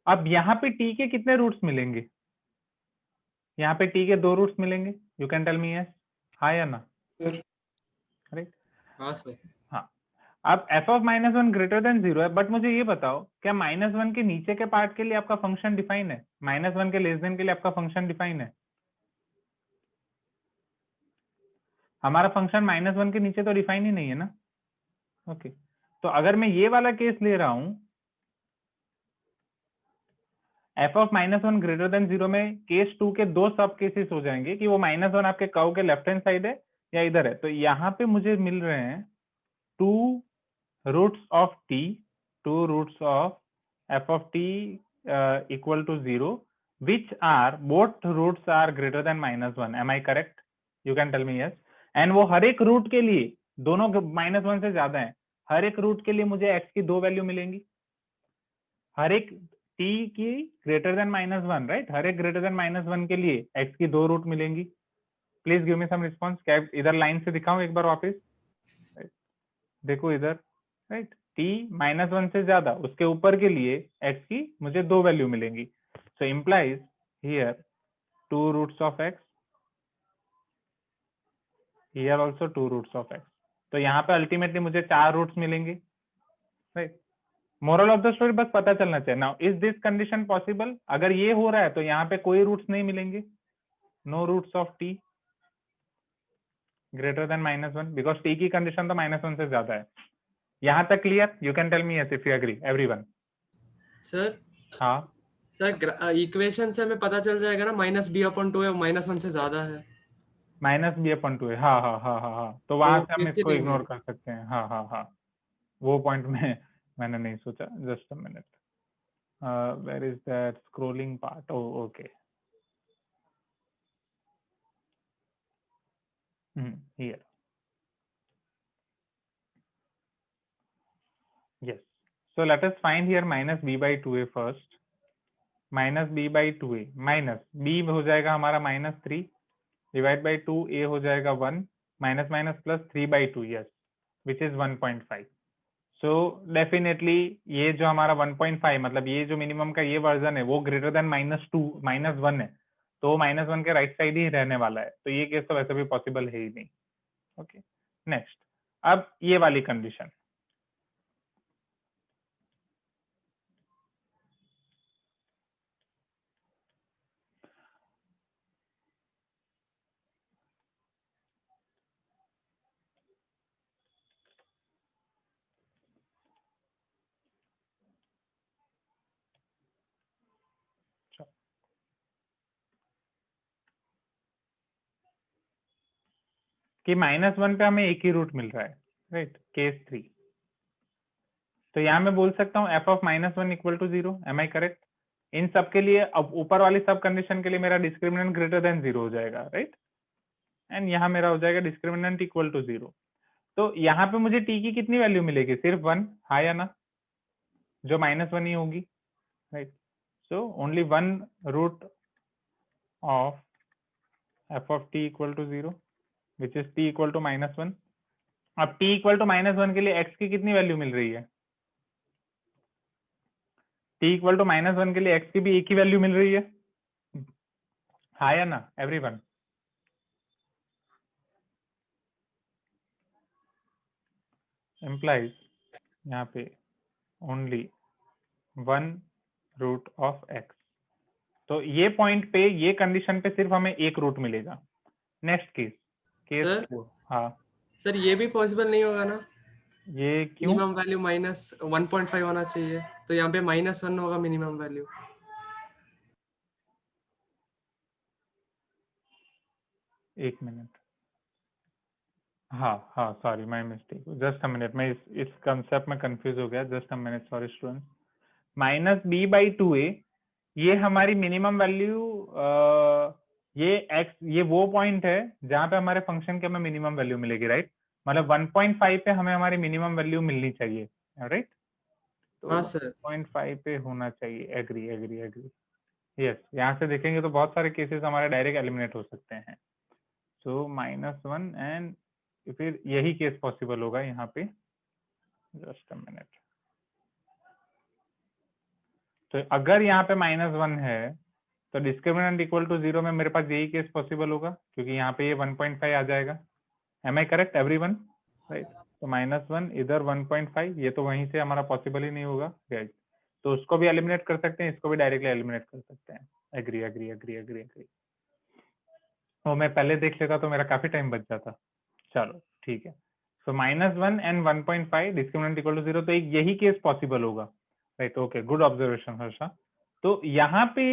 Speaker 1: अब यहाँ पे t के कितने रूट्स मिलेंगे? यहाँ पे t के 2 रूट्स मिलेंगे. You can tell me yes, हाँ या ना? राइट.
Speaker 2: हाँ सर.
Speaker 1: हाँ. अब f ऑफ -1 ग्रेटर देन 0 है, बट मुझे ये बताओ क्या -1 के नीचे के पार्ट के लिए आपका फंक्शन डिफाइन है? -1 के लेस देन के लिए आपका फंक्शन डिफाइन है? हमारा फंक्शन -1 के नीचे तो डिफाइन ही नहीं है ना. ओके. तो अगर मैं ये वाला केस ले रहा हूं, f ऑफ -1 ग्रेटर देन 0 में केस 2 के 2 सब केसेस हो जाएंगे कि वो -1 आपके कर्व के लेफ्ट हैंड साइड है या इधर है. तो यहाँ पे मुझे मिल रहे हैं 2 roots of t, 2 roots of f of t equal to 0, which are both roots are greater than -1. am I correct? you can tell me yes. and वो हर एक रूट के लिए दोनों -1 से ज्यादा है. हर एक रूट के लिए मुझे x की 2 वैल्यू मिलेंगी. हर एक t की ग्रेटर देन -1, राइट. हर एक ग्रेटर देन -1 के लिए x की 2 रूट मिलेंगी. Please give me some response. क्या इधर लाइन से दिखाऊं एक बार वापस? देखो इधर, राइट. t -1 से ज्यादा उसके ऊपर के लिए x की मुझे 2 वैल्यू मिलेंगी. So implies here 2 roots of x, here also 2 roots of x. तो यहाँ पे अल्टीमेटली मुझे 4 रूट्स मिलेंगे, right. Moral of the story बस पता चलना चाहिए. Now is this condition possible? अगर ये हो रहा है तो यहाँ पे कोई रूट्स नहीं मिलेंगे. No roots of t greater than -1 because t की कंडीशन तो -1 से ज्यादा है. यहाँ तक clear? You can tell me yes if you agree everyone.
Speaker 2: Sir.
Speaker 1: हाँ
Speaker 2: सर इक्वेशन से हमें पता चल जाएगा ना -b/2 है, -1 से ज्यादा है.
Speaker 1: -b/2 है. हाँ हाँ हाँ हाँ हाँ. तो
Speaker 2: तो
Speaker 1: वहां से हम
Speaker 2: कैसे
Speaker 1: इसको
Speaker 2: देंगे?
Speaker 1: इग्नोर कर सकते हैं. हाँ हाँ हाँ. वो पॉइंट में मैंने नहीं सोचा. Just a minute. Where is that scrolling part? Oh okay. Here. yes. So let us find here -b/2a first. -b/2a minus b हो जाएगा हमारा -3 डिवाइड बाई 2, a हो जाएगा 1 minus minus plus 3/2, yes, which is 1.5. So definitely ये जो हमारा 1.5 मतलब ये जो मिनिमम का ये वर्जन है वो ग्रेटर देन -2 -1 है. तो -1 के राइट साइड ही रहने वाला है. तो ये केस तो वैसे भी पॉसिबल है ही नहीं. ओके. नेक्स्ट. अब ये वाली कंडीशन. कि -1 पे हमें एक ही रूट मिल रहा है, राइट. केस 3. तो यहाँ मैं बोल सकता हूँ f of -1 equal to 0. Am I correct? इन सब के लिए अब ऊपर वाली सब कंडीशन के लिए मेरा डिस्क्रिमिनेंट ग्रेटर देन 0 हो जाएगा, राइट. एंड यहाँ मेरा हो जाएगा डिस्क्रिमिनेंट इक्वल टू 0. तो यहाँ पे मुझे t की कितनी वैल्यू मिलेगी? सिर्फ 1, हाँ या ना? जो -1 ही होगी, right. So only 1 root of f of t equal to 0 which is t equal to -1. अब t इक्वल टू -1 के लिए x की कितनी वैल्यू मिल रही है? t इक्वल टू -1 के लिए x की भी एक ही वैल्यू मिल रही है, हाँ या ना एवरीवन? implies यहाँ पे ओनली 1 रूट ऑफ x। तो ये पॉइंट पे, ये कंडीशन पे सिर्फ हमें एक रूट मिलेगा। Next case
Speaker 2: sir
Speaker 1: 4। हाँ
Speaker 2: सर ये भी पॉसिबल नहीं होगा ना,
Speaker 1: ये क्यों?
Speaker 2: मिनिमम वैल्यू -1.5 होना चाहिए, तो यहाँ पे -1 होगा मिनिमम वैल्यू।
Speaker 1: एक मिनट, हाँ हाँ sorry my mistake, just a minute, मैं इस कंसेप्ट में कंफ्यूज हो गया, just a minute, sorry student. -b/2a ये हमारी मिनिमम वैल्यू, ये x, ये वो पॉइंट है जहां पे हमारे फंक्शन की हमें मिनिमम वैल्यू मिलेगी, राइट? मतलब 1.5 पे हमें हमारी मिनिमम वैल्यू मिलनी चाहिए, राइट? तो
Speaker 2: हाँ सर।
Speaker 1: 1.5 पे होना चाहिए, एग्री एग्री एग्री, यस। यहाँ से देखेंगे तो बहुत सारे केसेस हमारे डायरेक्ट एलिमिनेट हो सकते हैं। सो -1 एंड फिर यही केस पॉसिबल होगा यहाँ पे, जस्ट अ मिनट। तो अगर यहाँ पे -1 है तो डिस्क्रिमिनेंट इक्वल टू 0 में मेरे पास यही केस पॉसिबल होगा, क्योंकि यहाँ पे ये 1.5 आ जाएगा। Am I correct everyone? Right. तो -1 इधर 1.5, ये तो वहीं से हमारा पॉसिबल ही नहीं होगा, राइट? तो उसको भी एलिमिनेट कर सकते हैं, इसको भी डायरेक्टली एलिमिनेट कर सकते हैं। Agree agree agree agree agree. वो मैं पहले देख लेता तो मेरा काफी टाइम बच जाता। चलो ठीक है। सो -1 एंड 1.5 डिस्क्रिमिनेंट इक्वल टू 0, तो एक यही केस पॉसिबल होगा, right? Okay, good observation Harsha. तो यहाँ पे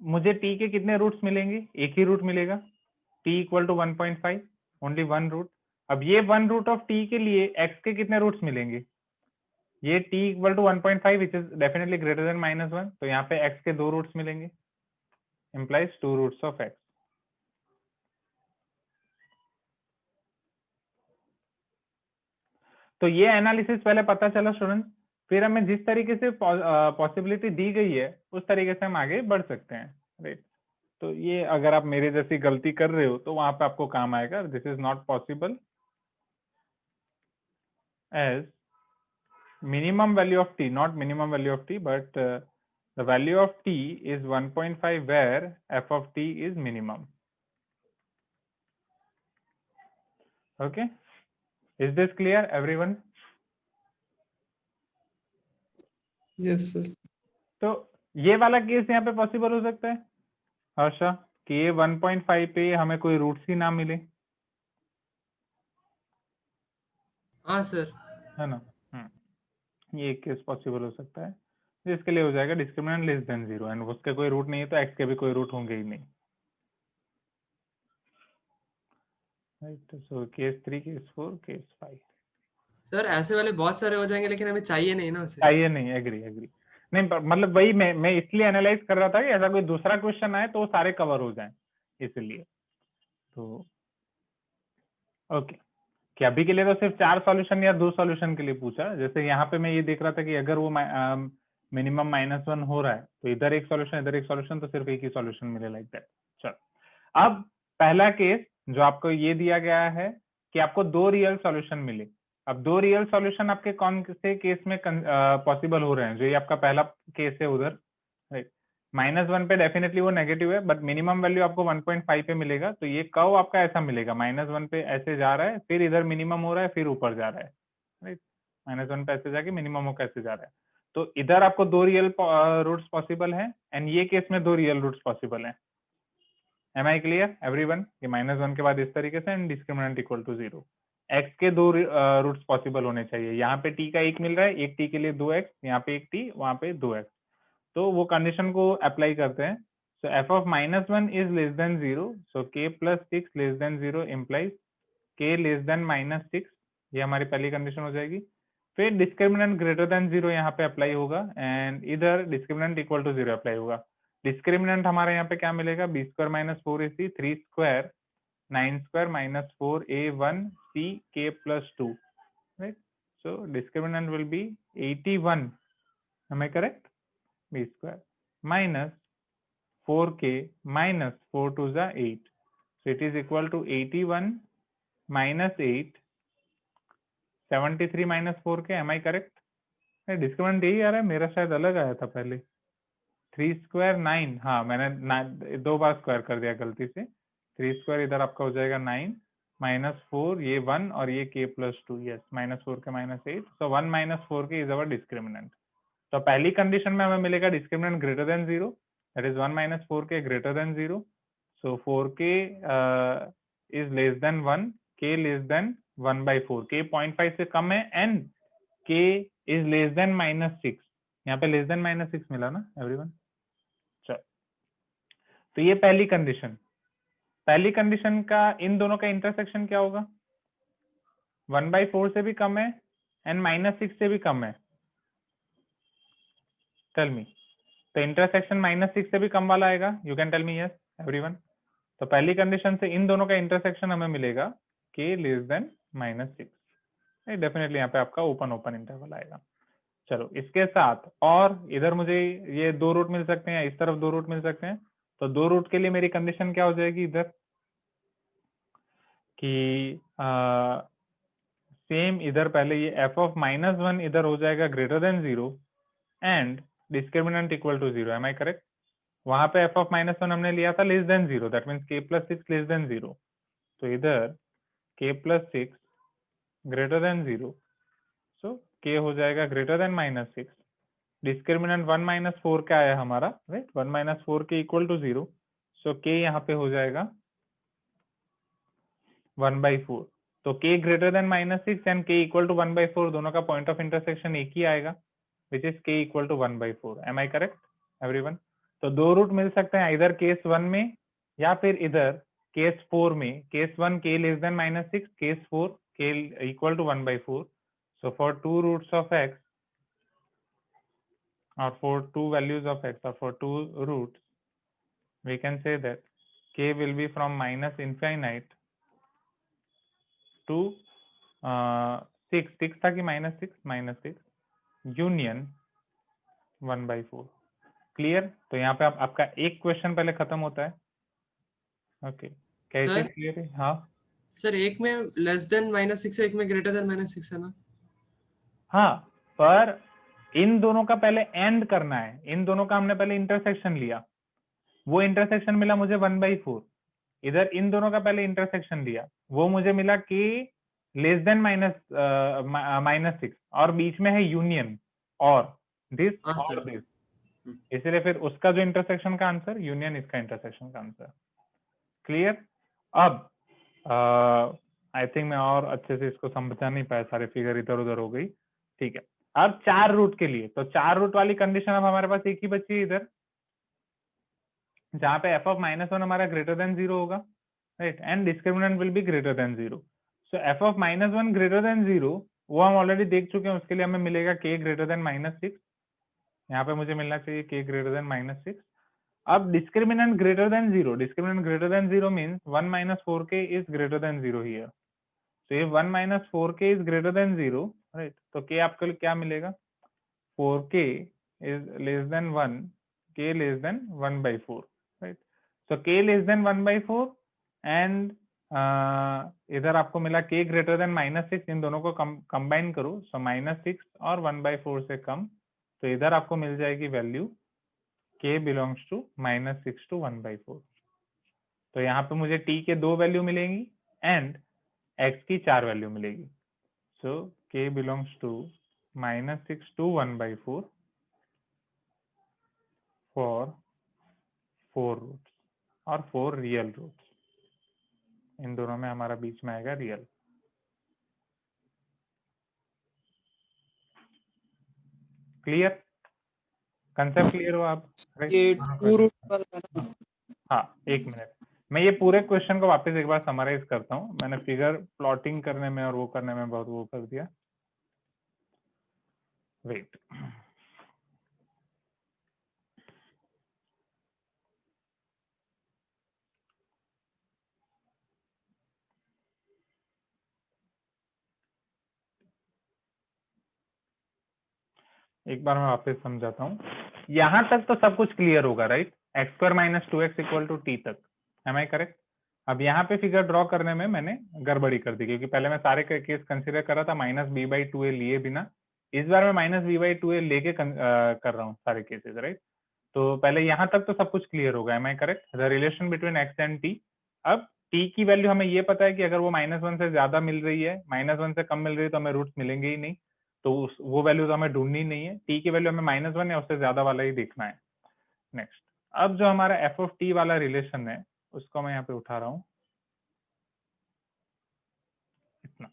Speaker 1: मुझे t के कितने रूट्स मिलेंगे? एक ही रूट मिलेगा, t equal to 1.5, only 1 root. अब ये 1 रूट ऑफ t के लिए x के कितने रूट्स मिलेंगे? ये t equal to 1.5 which is definitely greater than -1, तो यहाँ पे x के 2 रूट्स मिलेंगे, implies 2 रूट्स ऑफ x। तो ये एनालिसिस पहले पता चला स्टूडेंट, फिर हमें जिस तरीके से पॉसिबिलिटी दी गई है उस तरीके से हम आगे बढ़ सकते हैं, राइट? तो ये अगर आप मेरे जैसी गलती कर रहे हो तो वहां पे आपको काम आएगा। This is not possible as minimum value of t, not minimum value of t, but the value of t is 1.5 where f of t is minimum. Okay, is this clear everyone?
Speaker 2: Yes sir.
Speaker 1: तो ये वाला case यहाँ पे possible हो सकता है हर्षा कि ये 1.5 पे हमें कोई रूट्स ही ना मिले,
Speaker 2: हाँ सर।
Speaker 1: है ना? ये एक केस पॉसिबल हो सकता है, जिसके लिए हो जाएगा डिस्क्रिमिनेंट लेस देन 0 एंड उसके कोई रूट नहीं है तो x के भी कोई रूट होंगे ही नहीं, right? So case 3, case 4, case 5।
Speaker 2: Sir ऐसे वाले बहुत सारे हो जाएंगे, लेकिन हमें चाहिए नहीं ना उसे।
Speaker 1: चाहिए नहीं, एग्री एग्री। नहीं मतलब वही मैं इसलिए एनालाइज कर रहा था कि ऐसा कोई दूसरा क्वेश्चन आए तो वो सारे कवर हो जाएं, इसलिए। तो ओके, कि अभी के लिए तो सिर्फ 4 सॉल्यूशन या 2 सॉल्यूशन के लिए पूछा। जैसे यहाँ पे मैं ये देख रहा था कि अगर वो मिनिमम -1 हो रहा है तो इधर एक सॉल्यूशन, इधर एक सॉल्यूशन, तो सिर्फ एक ही सॉल्यूशन मिले, लाइक दैट। चलो, अब पहला केस जो आपको ये दिया गया है कि आपको 2 रियल सॉल्यूशन मिले। अब 2 रियल सॉल्यूशन आपके कौन से केस में पॉसिबल हो रहे हैं? जो ये आपका पहला केस है उधर, राइट? -1 पे डेफिनेटली वो नेगेटिव है, बट मिनिमम वैल्यू आपको 1.5 पे मिलेगा, तो ये कर्व आपका ऐसा मिलेगा, -1 पे ऐसे जा रहा है, फिर इधर मिनिमम हो रहा है, फिर ऊपर जा रहा है, राइट? -1 पे ऐसे जाके मिनिमम होकर ऐसे जा रहा है। तो इधर आपको 2 रियल रूट्स पॉसिबल है एंड ये केस में 2 रियल रूट्स पॉसिबल है। Am I clear everyone? कि -1 के बाद इस तरीके से and discriminant equal to 0, x के 2 रूट्स पॉसिबल होने चाहिए। यहाँ पे t का 1 मिल रहा है, एक t के लिए 2x, यहाँ पे एक t, वहां पे 2x, तो वो कंडीशन को अप्लाई करते हैं। सो f of -1 is less than 0, so k plus 6 less than 0 implies k less than -6, ये हमारी पहली कंडीशन हो जाएगी। फिर डिस्क्रिमिनेंट ग्रेटर देन 0 यहाँ पे अप्लाई होगा एंड इधर डिस्क्रिमिनेंट इक्वल टू 0 अप्लाई होगा। डिस्क्रिमिनेंट हमारे यहाँ पे क्या मिलेगा? b square minus 4ac 3 square 9 square minus 4a1 c k plus 2, right? So discriminant will be 81, am I correct? b square minus 4k minus 4 to the 8, so it is equal to 81 minus 8, 73 minus 4k, am I correct? Discriminant यही आ रहा है, मेरा शायद अलग आया था पहले। 3 square 9, हाँ मैंने 2 बार स्क्वायर कर दिया गलती से। 3 स्क्वायर इधर आपका हो जाएगा 9 -4 ये 1 और ये k + 2, यस -4 के -8, सो 1 - 4k इज अवर डिस्क्रिमिनेंट। तो पहली कंडीशन में हमें मिलेगा discriminant greater than 0, that is 1 - 4k greater than 0, so 4k is less than 1, k less then 1/4, k 0.5 से कम है and k is less than -6, यहाँ पे लेस देन -6 मिला ना एवरीवन। चलो, तो ये पहली कंडीशन। पहली कंडीशन का इन दोनों का इंटरसेक्शन क्या होगा? 1/4 से भी कम है एंड -6 से भी कम है। टेल मी, तो इंटरसेक्शन -6 से भी कम वाला आएगा? You can tell me yes everyone. तो पहली कंडीशन से इन दोनों का इंटरसेक्शन हमें मिलेगा k लेस देन -6, डेफिनेटली यहाँ पे आपका ओपन ओपन इंटरवल आएगा। चलो, इसके साथ और इधर मुझे ये 2 रूट मिल सकते हैं, इस तरफ 2 रूट मिल सकते हैं, तो 2 रूट के लिए मेरी कंडीशन क्या हो जाएगी इधर कि सेम इधर पहले ये f of -1 इधर हो जाएगा greater than 0 and discriminant equal to 0, am I correct? वहां पे f of -1 हमने लिया था less than 0, that means k + 6 less than 0, तो इधर k + 6 greater than 0, so k हो जाएगा ग्रेटर देन -6, डिस्क्रिमिनेंट 1 - 4 का आया हमारा, right? 1 - 4k equal to 0, so k यहाँ पे हो जाएगा 1/4, तो k greater than -6 and k equal to 1/4 दोनों का पॉइंट ऑफ इंटरसेक्शन एक ही आएगा, which is k equal to 1/4, am I correct everyone? तो 2 रूट मिल सकते हैं इधर केस 1 में या फिर इधर केस 4 में। Case 1 k less than -6, case 4 k equal to 1/4, so for 2 roots of x or for 2 values of x or for 2 roots we can say that k will be from -infinite to 6 था कि -6 union 1/4। Clear? तो यहाँ पे आपका एक question पहले खत्म होता है। ओके, कैसे
Speaker 2: सर
Speaker 1: क्लियर है? हाँ
Speaker 2: सर, एक में लेस देन -6 है, एक में ग्रेटर देन -6 है ना?
Speaker 1: हाँ, पर इन दोनों का पहले एंड करना है, इन दोनों का हमने पहले इंटरसेक्शन लिया, वो इंटरसेक्शन मिला मुझे 1/4, इधर इन दोनों का पहले इंटरसेक्शन लिया, वो मुझे मिला कि लेस देन -6 और बीच में है यूनियन और दिस
Speaker 2: हाँ
Speaker 1: और
Speaker 2: सर।
Speaker 1: दिस, इसलिए फिर उसका जो इंटरसेक्शन का आंसर यूनियन, इसका इंटरसेक्शन का आंसर। क्लियर? अब आई थिंक मैं और अच्छे से इसको समझा नहीं पाया, सारे फिगर इधर उधर हो गई। ठीक है, अब 4 रूट के लिए, तो 4 रूट वाली कंडीशन अब हमारे पास एक ही बची है इधर, जहां पे f of -1 हमारा ग्रेटर देन 0 होगा, right? And discriminant will be greater than 0, so f of -1 greater than 0 वो हम ऑलरेडी देख चुके हैं, उसके लिए हमें मिलेगा k ग्रेटर देन -6, यहाँ पे मुझे मिलना चाहिए k ग्रेटर देन -6। अब discriminant greater than 0, discriminant greater than 0 means 1 - 4k is greater than 0 here, so if 1 - 4k is greater than 0, right, तो k आपको क्या मिलेगा? 4k is less than 1, k less than 1/4, right? So k less than 1/4 and इधर आपको मिला k greater than -6, इन दोनों को combine करो, so -6 और 1/4 से कम, तो इधर आपको मिल जाएगी value k belongs to -6 to 1/4, तो यहाँ पे मुझे t के 2 वैल्यू मिलेंगी एंड x की 4 वैल्यू मिलेगी, so k belongs to -6 to 1/4 for 4 roots और 4 रियल रूट्स, इन दोनों में हमारा बीच में आएगा रियल। क्लियर? कंसेप्ट क्लियर हो आप?
Speaker 3: ये
Speaker 1: हाँ,
Speaker 3: 2 रूट वाला है ना?
Speaker 1: हाँ, एक मिनट, मैं ये पूरे क्वेश्चन को वापस एक बार समराइज करता हूँ, मैंने फिगर प्लॉटिंग करने में और वो करने में बहुत वो कर दिया, वेट। एक बार मैं वापस समझाता हूँ, यहाँ तक तो सब कुछ क्लियर होगा, right? x² - 2x equal to t तक, एम आई करेक्ट? अब यहाँ पे फिगर ड्रॉ करने में मैंने गड़बड़ी कर दी, क्योंकि पहले मैं सारे केस कंसीडर कर रहा था -b/2a लिए बिना, इस बार मैं माइनस वी बाई टू ए लेके कर रहा हूँ सारे केसेस, राइट। तो पहले यहाँ तक तो सब कुछ क्लियर होगा, am I correct. The relation between X and T. अब टी की वैल्यू हमें ये पता है कि अगर वो -1 से ज्यादा मिल रही है, -1 से कम मिल रही है, तो हमें रूट्स मिलेंगे ही नहीं, तो वो वैल्यू तो हमें ढूंढनी नहीं है। टी की वैल्यू हमें -1 या उससे ज्यादा वाला ही देखना है। नेक्स्ट, अब जो हमारा एफ ऑफ टी वाला रिलेशन है उसको मैं यहाँ पे उठा रहा हूँ, इतना।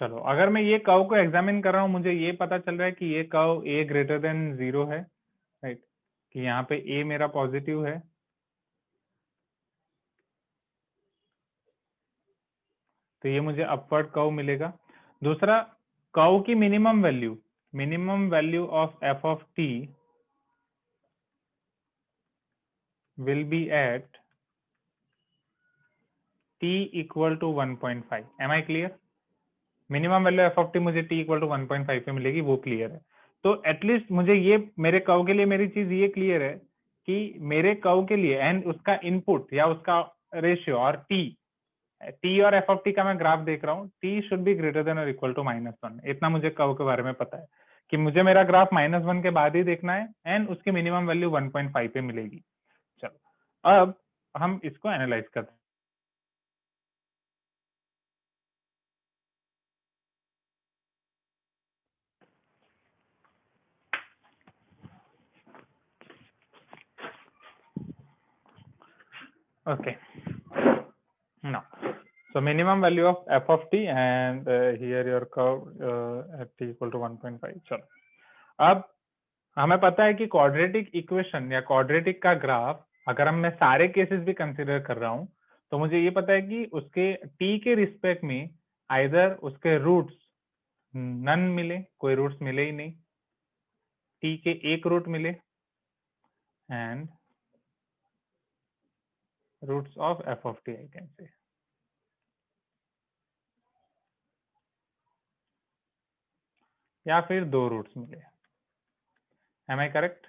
Speaker 1: चलो, अगर मैं ये कर्व को एग्जामिन कर रहा हूँ, मुझे ये पता चल रहा है कि ये कर्व ए ग्रेटर देन 0 है, राइट, कि यहाँ पे ए मेरा पॉजिटिव है, तो ये मुझे अपवर्ड कर्व मिलेगा। दूसरा, कर्व की minimum value of F of T will be at t equal to 1.5। Am I clear? Minimum value F of T मुझे t इक्वल टू 1.5 पे मिलेगी, वो क्लियर है। तो एटलीस्ट मुझे ये, मेरे कर्व के लिए मेरी चीज ये क्लियर है कि मेरे कर्व के लिए एंड उसका इनपुट या उसका रेशियो और टी और एफ ऑफ टी का मैं ग्राफ देख रहा हूँ, T should be greater than और इक्वल टू -1। इतना मुझे कर्व के बारे में पता है कि मुझे मेरा ग्राफ -1 के बाद ही देखना है एंड उसकी मिनिमम वैल्यू 1.5 पे मिलेगी। चलो, अब हम इसको एनालाइज करते हैं। Okay, now, so minimum value of f of t and here your curve at t equal to 1.5. चलो, अब हमें पता है कि क्वाड्रेटिक इक्वेशन या क्वाड्रेटिक का ग्राफ, अगर हम मैं सारे केसेस भी कंसीडर कर रहा हूं, तो मुझे ये पता है कि उसके t के रिस्पेक्ट में आइदर उसके रूट्स नन मिले, कोई रूट्स मिले ही नहीं, t के एक रूट मिले, and roots of f of t I can say, या फिर दो रूट्स मिले। Am I correct?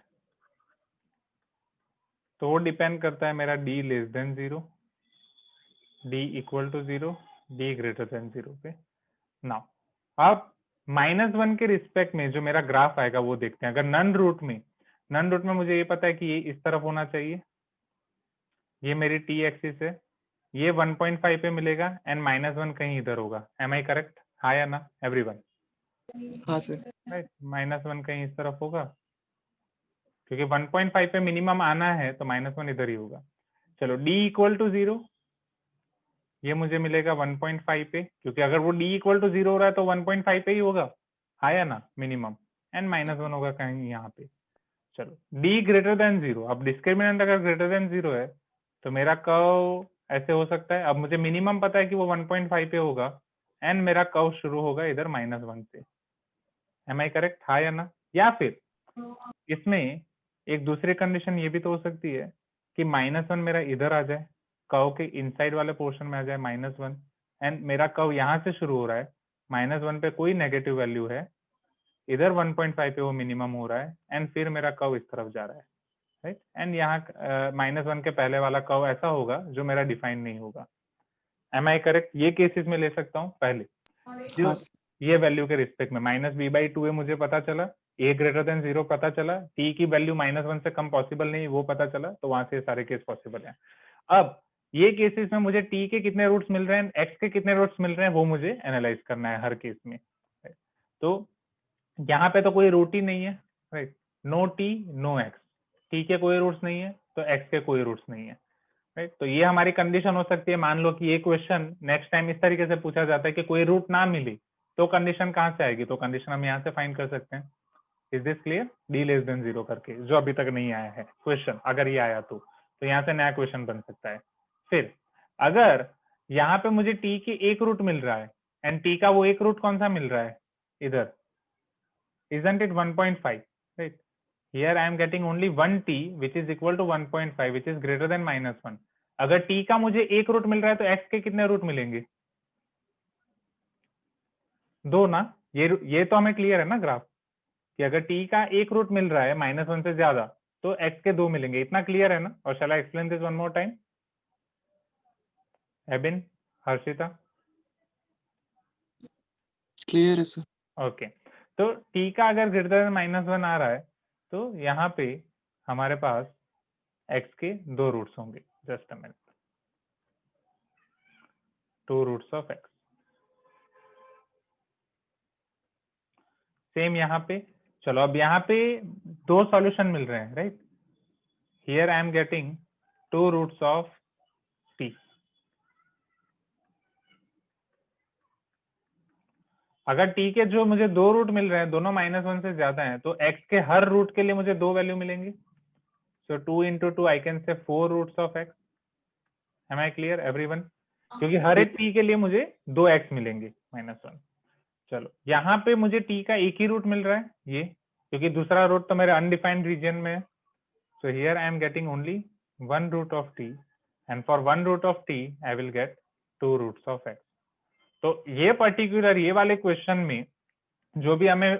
Speaker 1: तो वो डिपेंड करता है मेरा d less than 0, d equal to 0, d greater than 0 पे। नाउ, अब -1 के रिस्पेक्ट में जो मेरा ग्राफ आएगा वो देखते हैं। अगर नन रूट में मुझे ये पता है कि ये इस तरफ होना चाहिए, ये मेरी t एक्सिस है, ये 1.5 पे मिलेगा एंड -1 कहीं इधर होगा। Am I correct? हाँ या ना एवरीवन?
Speaker 2: हाँ सर।
Speaker 1: राइट, -1 कहीं इस तरफ होगा, क्योंकि 1.5 पे मिनिमम आना है तो -1 इधर ही होगा। चलो, d इक्वल टू 0, ये मुझे मिलेगा 1.5 पे, क्योंकि अगर वो d इक्वल टू 0 हो रहा है तो 1.5 पे ही होगा, हाँ या ना, मिनिमम, एंड -1 होगा कहीं यहाँ पे। चलो, d ग्रेटर देन 0, अब डिस्क्रिमिनेंट अगर ग्रेटर देन 0 है तो मेरा कर्व ऐसे हो सकता है। अब मुझे मिनिमम पता है कि वो 1.5 पे होगा एंड मेरा कर्व शुरू होगा इधर -1 से। Am I correct? हाँ या ना? या फिर इसमें एक दूसरी कंडीशन ये भी तो हो सकती है कि -1 मेरा इधर आ जाए, कर्व के इनसाइड वाले पोर्शन में आ जाए -1, एंड मेरा कर्व यहाँ से शुरू हो रहा है, -1 पे कोई नेगेटिव वैल्यू है, इधर 1.5 पे वो मिनिमम हो रहा है, एंड फिर मेरा कर्व इस तरफ जा रहा है, राइट, एंड यहाँ -1 के पहले वाला कर्व ऐसा होगा जो मेरा डिफाइन नहीं होगा। Am I correct? ये केसेस में ले सकता हूँ पहले, जो
Speaker 2: हाँ
Speaker 1: ये वैल्यू के रिस्पेक्ट में -b/2 है मुझे पता चला, a ग्रेटर देन 0 पता चला, t की वैल्यू -1 से कम पॉसिबल नहीं वो पता चला, तो वहां से सारे केस पॉसिबल हैं। अब ये केसेस में मुझे t के कितने रूट्स मिल रहे हैं, x के कितने रूट्स मिल रहे हैं, वो मुझे एनालाइज करना है हर केस में। तो यहाँ पे तो कोई रूट ही नहीं है, right, no t no x, t के कोई रूट्स नहीं है तो x के कोई रूट्स नहीं है, राइट। तो ये हमारी कंडीशन हो सकती है। मान लो कि ये क्वेश्चन नेक्स्ट टाइम इस तरीके से पूछा जाता है कि कोई रूट ना मिले, तो कंडीशन कहाँ से आएगी? तो कंडीशन हम यहाँ से फाइंड कर सकते हैं। Is this clear? d less than 0 करके, जो अभी तक नहीं आया है क्वेश्चन, अगर ये आया तो यहाँ से नया क्वेश्चन बन सकता है। फिर अगर यहाँ पे मुझे t के एक रूट मिल रहा है एंड t का वो एक रूट कौन सा मिल रहा है, इधर isn't it 1.5, right? Here I am getting only 1t which is equal to 1.5 which is greater than -1. अगर t का मुझे एक रूट मिल रहा है तो x के कितने रूट मिलेंगे? 2 ना। ये तो हमें क्लियर है ना ग्राफ कि अगर t का एक रूट मिल रहा है -1 से ज्यादा तो x के 2 मिलेंगे। इतना क्लियर है ना? और shall I explain this one more time? एबिन, Harshita,
Speaker 2: clear है सर।
Speaker 1: ओके। तो t का अगर ग्रेटर देन -1 आ रहा है तो यहाँ पे हमारे पास x के 2 रूट्स होंगे। Just a minute, 2 roots of x। Same यहाँ पे, चलो अब यहाँ पे 2 सॉल्यूशन मिल रहे हैं, right? Here I am getting 2 roots of t। अगर t के जो मुझे 2 रूट मिल रहे हैं दोनों -1 से ज्यादा हैं तो x के हर रूट के लिए मुझे 2 वैल्यू मिलेंगी। So 2 into 2 I can say 4 roots of x। Am I clear everyone? क्योंकि हर एक t के लिए मुझे 2x मिलेंगे -1। चलो यहाँ पे मुझे t का एक ही रूट मिल रहा है ये, क्योंकि दूसरा रूट तो मेरे अनडिफाइंड रीजन में है। So here I am getting only 1 root of t and for 1 root of t I will get 2 roots of x। तो ये पर्टिकुलर ये वाले क्वेश्चन में जो भी हमें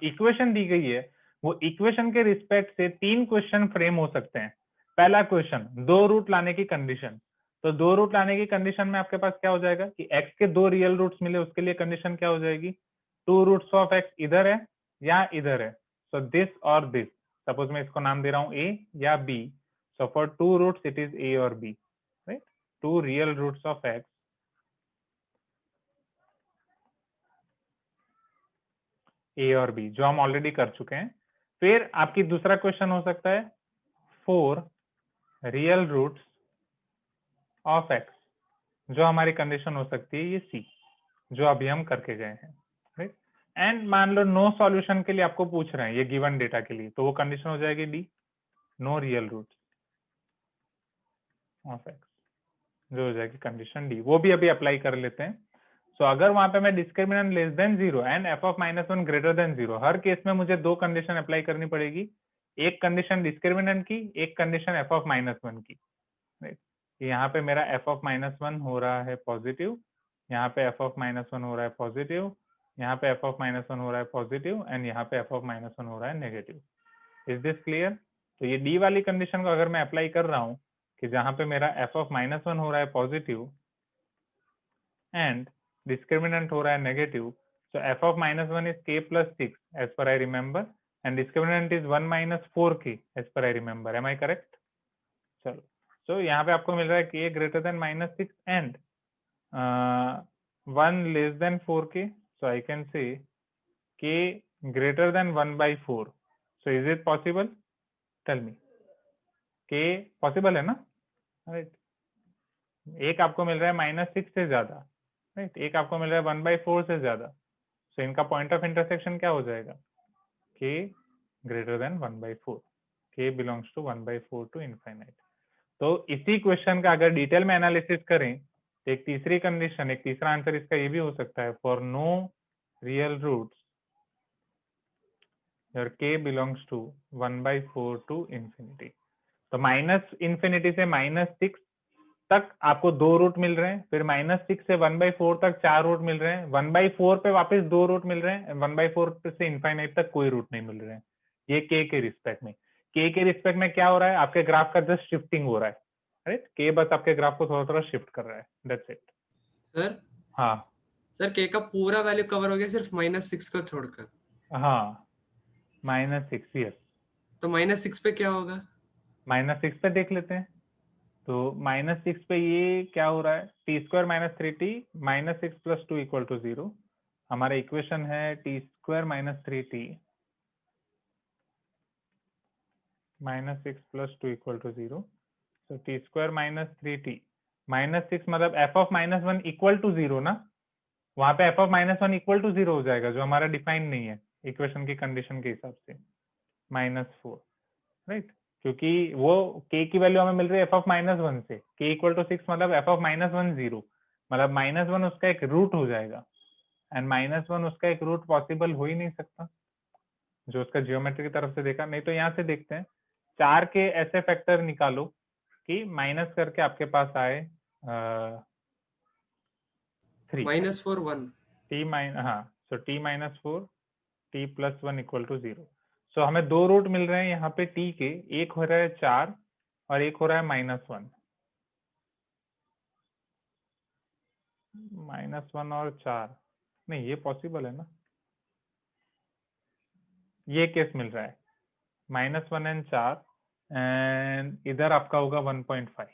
Speaker 1: इक्वेशन दी गई है वो इक्वेशन के रिस्पेक्ट से 3 क्वेश्चन फ्रेम हो सकते हैं। पहला क्वेश्चन 2 रूट लाने की कंडीशन। तो 2 रूट लाने की कंडीशन में आपके पास क्या हो जाएगा कि x के 2 रियल रूट्स मिले, उसके लिए कंडीशन क्या हो जाएगी? 2 रूट्स ऑफ x इधर है या इधर है। सो दिस और दिस, सपोज मैं इसको नाम दे रहा हूं a या b। So for 2 roots it is a और b, right? 2 real roots of x A और बी, जो हम ऑलरेडी कर चुके हैं। फिर आपकी दूसरा क्वेश्चन हो सकता है 4 रियल रूट्स ऑफ एक्स, जो हमारी कंडीशन हो सकती है ये सी, जो अभी हम करके गए हैं, राइट? एंड मान लो नो सॉल्यूशन के लिए आपको पूछ रहे हैं ये गिवन डेटा के लिए, तो वो कंडीशन हो जाएगी D, no real roots of X, जो हो जाएगी कंडीशन डी। वो भी अभी अप्लाई कर लेते हैं। सो अगर वहां पे मैं discriminant less than 0 and F of -1 greater than 0, her case में मुझे 2 कंडीशन अप्लाई करनी पड़ेगी। एक कंडीशन डिस्क्रिमिनेंट की, एक कंडीशन एफ ऑफ -1 की, राइट? यहाँ पे मेरा एफ ऑफ -1 हो रहा है पॉजिटिव, यहाँ पे एफ ऑफ -1 हो रहा है पॉजिटिव, यहाँ पे एफ ऑफ -1 हो रहा है पॉजिटिव एंड यहाँ पे एफ ऑफ -1 हो रहा है नेगेटिव। Is this clear? तो ये डी वाली कंडीशन को अगर मैं अप्लाई कर रहा हूँ कि जहाँ पे मेरा एफ ऑफ -1 हो रहा है पॉजिटिव एंड डिस्क्रिमिनेंट हो रहा है negative, so F of -1 is k + 6 as per I remember and discriminant is 1 - 4k as per I remember. Am I correct? चलो, सो यहाँ पे आपको मिल रहा है k greater than -6 and 1 less than 4k, so I can say k greater than 1/4. So is it possible? Tell me. k possible है ना? Right? एक आपको मिल रहा है -6 से ज्यादा, राइट? एक आपको मिल रहा है 1/4 से ज्यादा। सो इनका पॉइंट ऑफ इंटरसेक्शन क्या हो जाएगा? k greater than 1/4. k belongs to 1/4 to infinite. तो इसी क्वेश्चन का अगर डिटेल में एनालिसिस करें तो एक तीसरी कंडीशन, एक तीसरा आंसर इसका ये भी हो सकता है, for no real roots your k belongs to 1/4 to infinity. तो -∞ से -6 तक आपको 2 रूट मिल रहे हैं, फिर -6 से 1/4 तक 4 रूट मिल रहे हैं, 1/4 पे वापस 2 रूट मिल रहे हैं, 1/4 से इनफाइनाइट तक कोई रूट नहीं मिल रहे हैं। ये k के रिस्पेक्ट में। k के रिस्पेक्ट में क्या हो रहा है? आपके ग्राफ का जस्ट शिफ्टिंग हो रहा है, राइट? k बस आपके ग्राफ को थोड़ा थोड़ा शिफ्ट कर रहा है, दैट्स इट।
Speaker 2: सर
Speaker 1: हाँ
Speaker 2: सर k का पूरा वैल्यू कवर हो गया सिर्फ -6 को छोड़कर।
Speaker 1: हाँ, -6, यस।
Speaker 2: तो -6 पे क्या होगा?
Speaker 1: -6 पे देख लेते हैं। तो -6 पे ये क्या हो रहा है? t² - 3t -6 + 2 = 0। हमारा इक्वेशन है t² - 3t -6 + 2 = 0। so t² - 3t -6 मतलब f ऑफ -1 = 0 ना? वहां पे f ऑफ -1 = 0 हो जाएगा, जो हमारा डिफाइन नहीं है इक्वेशन की कंडीशन के हिसाब से, -4, राइट? क्योंकि वो k की वैल्यू हमें मिल रही है f ऑफ -1 से, k = 6 मतलब f ऑफ -1 0, मतलब -1 उसका एक रूट हो जाएगा एंड -1 उसका एक रूट पॉसिबल हो ही नहीं सकता। जो उसका जियोमेट्री की तरफ से देखा, नहीं तो यहाँ से देखते हैं 4 के ऐसे फैक्टर निकालो कि माइनस करके आपके पास आए 3
Speaker 2: -4 1।
Speaker 1: टी माइन हाँ, so T -4 T +1 equal to 0। सो हमें 2 रूट मिल रहे हैं यहाँ पे टी के, एक हो रहा है 4 और एक हो रहा है -1। -1 और 4 नहीं, ये पॉसिबल है ना, ये केस मिल रहा है -1 एंड 4 एंड इधर आपका होगा 1.5।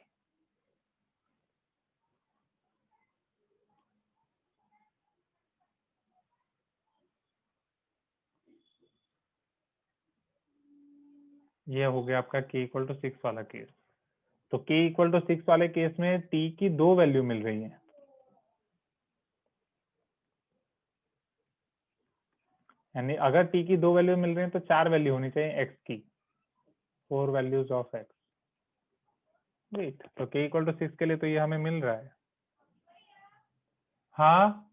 Speaker 1: ये हो गया आपका k इक्वल टू 6 वाला केस। तो k इक्वल टू 6 वाले केस में t की 2 वैल्यू मिल रही है, यानी अगर t की 2 वैल्यू मिल रही है तो 4 वैल्यू होनी चाहिए x की, 4 वैल्यूज ऑफ x। वेट, तो k इक्वल टू 6 के लिए तो ये हमें मिल रहा है। हाँ,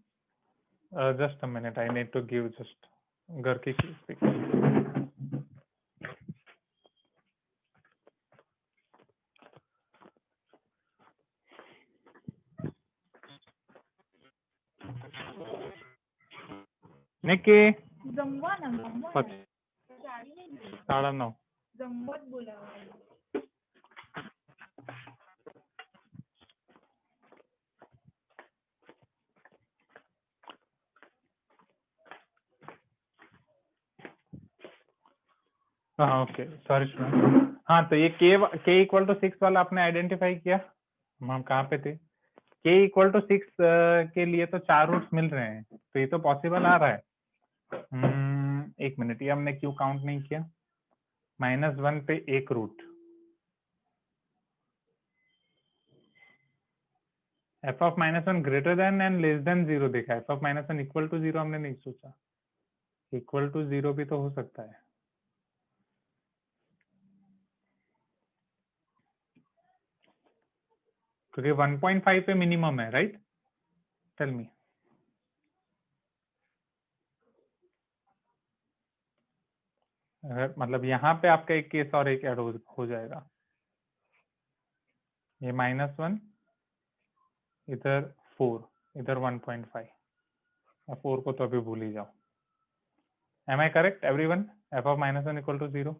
Speaker 1: just a minute, I need to give just घर की निकी
Speaker 3: जमवा ना, जमवा ना.
Speaker 1: 9:30
Speaker 3: जमवत बोलावं.
Speaker 1: हाँ ओके, सॉरी स्टूडेंट। हाँ, तो ये k इक्वल टू 6 वाला आपने आइडेंटिफाई किया, हम कहाँ पे थे? k इक्वल टू 6 के लिए तो 4 रूट्स मिल रहे हैं, तो ये तो पॉसिबल आ रहा है। एक मिनट, ये हमने क्यों काउंट नहीं किया? -1 पे एक root, f of -1 greater than and less than 0 देखा है, f ऑफ -1 इक्वल टू 0 हमने नहीं सोचा, इक्वल टू 0 भी तो हो सकता है। क्योंकि 1.5 पे मिनिमम है, राइट? Tell me. मतलब यहाँ पे आपका एक केस और एक ऐड हो जाएगा, ये -1 इधर 4 इधर 1.5, 4 को तो अभी भूल ही जाओ। Am I correct everyone? f of -1 equal to 0।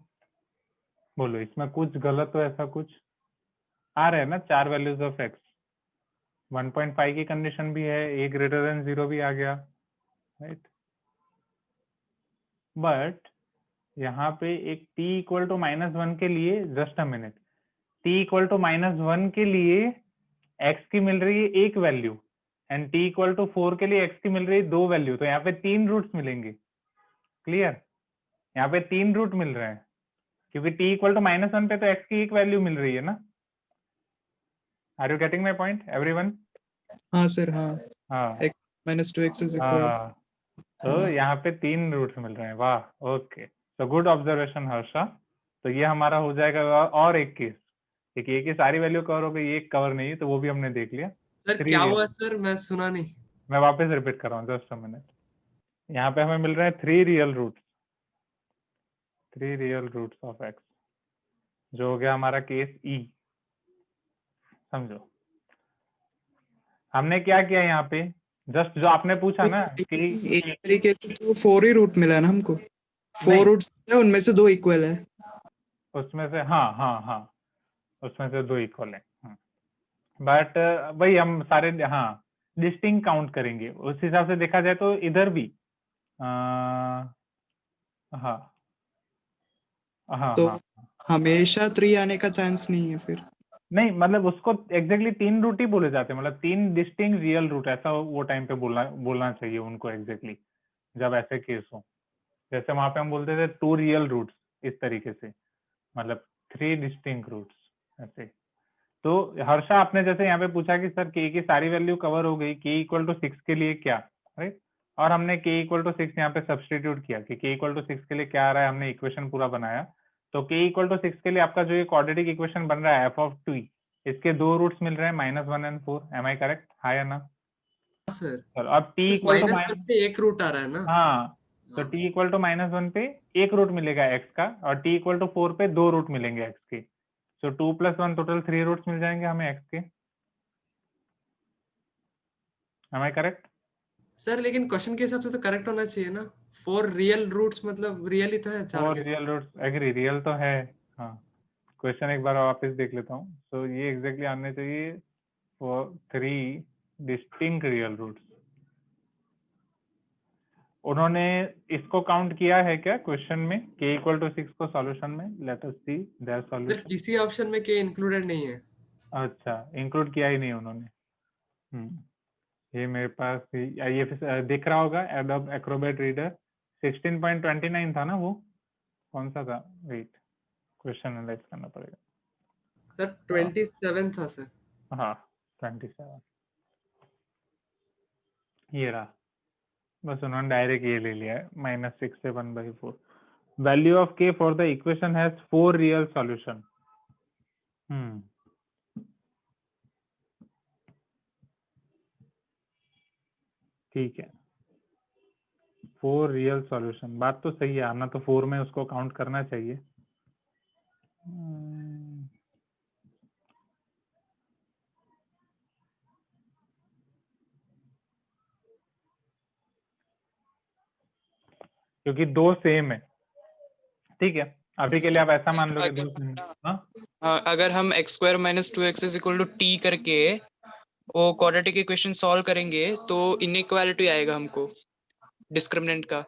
Speaker 1: बोलो इसमें कुछ गलत हो, ऐसा कुछ आ रहा है ना? 4 वैल्यूज ऑफ x, 1.5 की कंडीशन भी है, a ग्रेटर देन 0 भी आ गया, राइट? बट यहाँ पे एक t इक्वल टू -1 के लिए, just a minute, t equal to -1 के लिए x की मिल रही है एक वैल्यू एंड t इक्वल टू 4 के लिए x की मिल रही है 2 वैल्यू, तो यहाँ पे 3 रूट्स मिलेंगे। क्लियर? यहाँ पे 3 रूट मिल रहे हैं क्योंकि t इक्वल टू -1 पे तो x की एक वैल्यू मिल रही है ना। Are you getting my point everyone?
Speaker 4: हाँ सर, हाँ।
Speaker 1: हाँ
Speaker 4: x -2x इज इक्वल।
Speaker 1: हाँ, तो यहाँ पे 3 रूट्स मिल रहे हैं, वाह, ओके, तो गुड ऑब्जर्वेशन हर्षा। तो ये हमारा हो जाएगा और एक केस, एक ये की सारी वैल्यू कवर हो गई, एक कवर नहीं है, तो वो भी हमने देख लिया।
Speaker 2: सर
Speaker 1: 3
Speaker 2: क्या
Speaker 1: रियल,
Speaker 2: हुआ सर, मैं सुना नहीं।
Speaker 1: मैं वापस रिपीट कर रहा हूँ, जस्ट अ मिनट। यहाँ पे हमें मिल रहे हैं 3 real roots, 3 real roots of x, जो हो गया हमारा केस ई। समझो हमने क्या किया यहाँ पे, जस्ट जो आपने पूछा ना कि
Speaker 4: एक तरीके से तो 4 ही रूट मिला है ना हमको। 4
Speaker 1: नहीं,
Speaker 4: रूट्स है, उनमें से 2 इक्वल है।
Speaker 1: उसमें से हाँ हाँ हाँ, उसमें से 2 इक्वल है, बट वही हम सारे हाँ डिस्टिंक्ट काउंट करेंगे, उस हिसाब से देखा जाए तो इधर भी हाँ हाँ
Speaker 4: तो
Speaker 1: हाँ,
Speaker 4: हमेशा 3 आने का चांस नहीं है फिर।
Speaker 1: नहीं मतलब उसको एग्जैक्टली 3 रूट ही बोले जाते हैं, मतलब 3 डिस्टिंक्ट रियल रूट, ऐसा वो टाइम पे बोलना चाहिए उनको एग्जैक्टली, जब ऐसे केस हो। जैसे वहां पे हम बोलते थे 2 रियल रूट्स, इस तरीके से, मतलब 3 डिस्टिंक्ट रूट्स ऐसे। तो हर्षा आपने जैसे यहाँ पे पूछा कि सर के की सारी वैल्यू कवर हो गई, के इक्वल टू 6 के लिए क्या, राइट? और हमने के इक्वल टू 6 यहाँ पे सब्सटीट्यूट किया कि के इक्वल टू 6 के लिए क्या आ रहा है, हमने इक्वेशन पूरा बनाया। तो के इक्वल टू 6 के लिए आपका जो ये क्वाड्रेटिक इक्वेशन बन रहा है एफ ऑफ टी, इसके 2 रूट्स मिल रहे हैं -1 एंड 4। M I correct? हाँ या ना?
Speaker 2: सर
Speaker 1: चलो अब टी इक्वल टू
Speaker 2: -1 पे एक रूट आ रहा है ना।
Speaker 1: हाँ, तो
Speaker 2: हाँ।
Speaker 1: t इक्वल टू -1 पे एक रूट मिलेगा x का, और t इक्वल टू 4 पे 2 रूट मिलेंगे x के। सो 2 + 1 टोटल 3 रूट्स मिल जाएंगे हमें x के। Am I correct?
Speaker 2: सर लेकिन क्वेश्चन के हिसाब से तो करेक्ट होना चाहिए ना, 4 रियल रूट्स मतलब रियल ही तो है 4
Speaker 1: 4
Speaker 2: के।
Speaker 1: रियल रूट्स, एग्री, रियल तो है। हाँ, क्वेश्चन एक बार वापस देख लेता हूँ। सो ये एग्जैक्टली आने चाहिए 3 डिस्टिंक्ट रियल रूट्स। उन्होंने इसको काउंट किया है क्या क्वेश्चन में, k इक्वल टू 6 को सॉल्यूशन में? Let us see there
Speaker 2: sir
Speaker 1: solution.
Speaker 2: किसी ऑप्शन में के इंक्लूडेड नहीं है।
Speaker 1: अच्छा, इंक्लूड किया ही नहीं उन्होंने। ये मेरे पास ये दिख रहा होगा, एडोब एक्रोबैट रीडर 16.29 था ना वो, कौन सा था? वेट, क्वेश्चन एनालाइज करना पड़ेगा।
Speaker 2: सर 27 था सर।
Speaker 1: हाँ 27, ये रहा। बस उन्होंने डायरेक्ट ये ले लिया है, -6 से 1/4। Value of k for the equation has 4 real solution. ठीक है, 4 रियल सॉल्यूशन, बात तो सही है, आना तो 4 में उसको काउंट करना चाहिए। क्योंकि दो सेम है। ठीक है, अभी के लिए आप ऐसा मान लो कि दो सेम। हाँ,
Speaker 4: अगर हम x² - 2x = t करके वो क्वाड्रेटिक इक्वेशन सॉल्व करेंगे तो इनइक्वालिटी आएगा हमको डिस्क्रिमिनेंट का।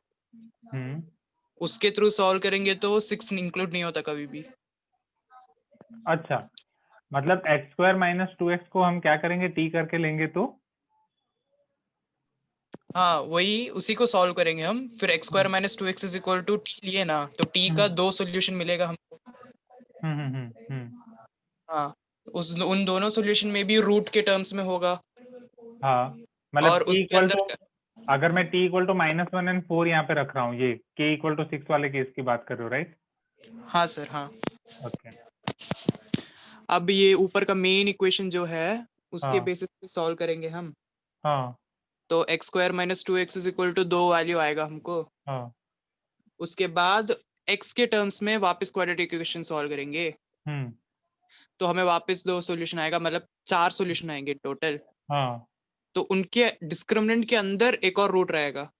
Speaker 4: उसके थ्रू सॉल्व करेंगे तो 6 इंक्लूड नहीं होता कभी भी।
Speaker 1: अच्छा, मतलब x² - 2x को हम क्या करेंगे, t करके लेंगे तो?
Speaker 4: हाँ, वही उसी को सॉल्व करेंगे हम। फिर x² - 2x = t लिए ना, तो t का 2 सॉल्यूशन मिलेगा हमको। हाँ, उन दोनों सॉल्यूशन में भी रूट के टर्म्स में होगा।
Speaker 1: हाँ,
Speaker 4: और
Speaker 1: मतलब t
Speaker 4: उसके
Speaker 1: इक्वल टू,
Speaker 4: अंदर
Speaker 1: अगर मैं t इक्वल टू -1 और 4 यहाँ पे रख रहा हूँ, ये k इक्वल टू 6 वाले केस की बात कर रहे हो, राइट?
Speaker 4: हाँ सर, हाँ।
Speaker 1: ओके।
Speaker 4: अब ये ऊपर का मेन इक्वेशन जो है उसके
Speaker 1: हाँ
Speaker 4: बेसिस पे सॉल्व करेंगे हम।
Speaker 1: हाँ
Speaker 4: तो x² - 2x = 2 वैल्यू आएगा हमको।
Speaker 1: हाँ।
Speaker 4: उसके बाद x के टर्म्स में वापस क्वाड्रेटिक इक्वेशन सॉल्व करेंगे तो हमें वापस 2 सॉल्यूशन आएगा, मतलब 4 सॉल्यूशन आएंगे टोटल।
Speaker 1: हाँ।
Speaker 4: तो उनके डिस्क्रिमिनेंट के अंदर एक और रूट रहेगा।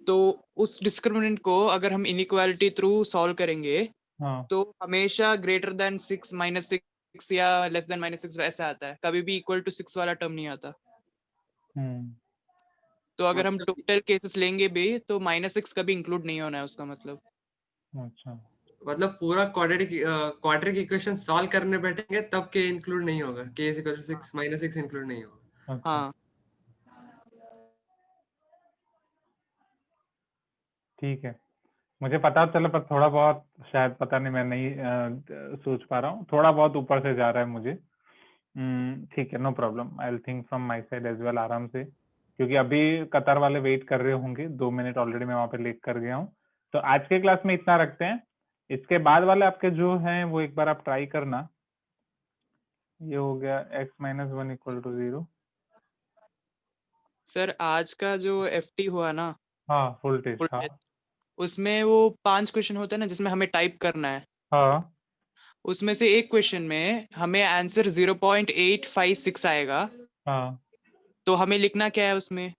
Speaker 4: तो उस डिस्क्रिमिनेंट को अगर हम इनइक्वालिटी थ्रू सॉल्व करेंगे
Speaker 1: हाँ।
Speaker 4: तो हमेशा ग्रेटर देन 6 -6 या लेस देन -6 ऐसा आता है, कभी भी इक्वल टू 6 वाला टर्म नहीं आता। तो अगर हम टोटल केसेस लेंगे भी तो -6 कभी इंक्लूड नहीं होना है उसका मतलब।
Speaker 1: अच्छा,
Speaker 2: मतलब पूरा क्वाड्रेटिक इक्वेशन सॉल्व करने बैठेंगे तब के इंक्लूड नहीं होगा, k = 6 -6 इंक्लूड नहीं होगा।
Speaker 1: अच्छा।
Speaker 4: हाँ,
Speaker 1: ठीक है, मुझे पता चला, पर थोड़ा बहुत शायद पता नहीं, मैं नहीं सोच पा रहा हूँ, थोड़ा बहुत ऊपर से जा रहा है मुझे। ठीक है, no problem, I will think from my side as well, आराम से, क्योंकि अभी कतार वाले वेट कर रहे होंगे। 2 मिनट ऑलरेडी मैं वहाँ पे लेट कर गया हूँ। तो आज के क्लास में इतना रखते हैं। इसके बाद वाले आपके जो हैं वो एक बार आप ट्राई करना। ये हो गया x - 1 = 0।
Speaker 4: सर आज का जो FT हुआ ना,
Speaker 1: हाँ, फुल
Speaker 4: फुल
Speaker 1: टेस्ट। हाँ
Speaker 4: टेस्ट, उसमें वो 5 क्वेश्चन होते हैं ना जिसमें हमें टाइप करना है।
Speaker 1: हाँ।
Speaker 4: उसमें से एक क्वेश्चन में हमें आंसर 0.856 आएगा।
Speaker 1: हाँ,
Speaker 4: तो हमें लिखना क्या है उसमें?
Speaker 1: एक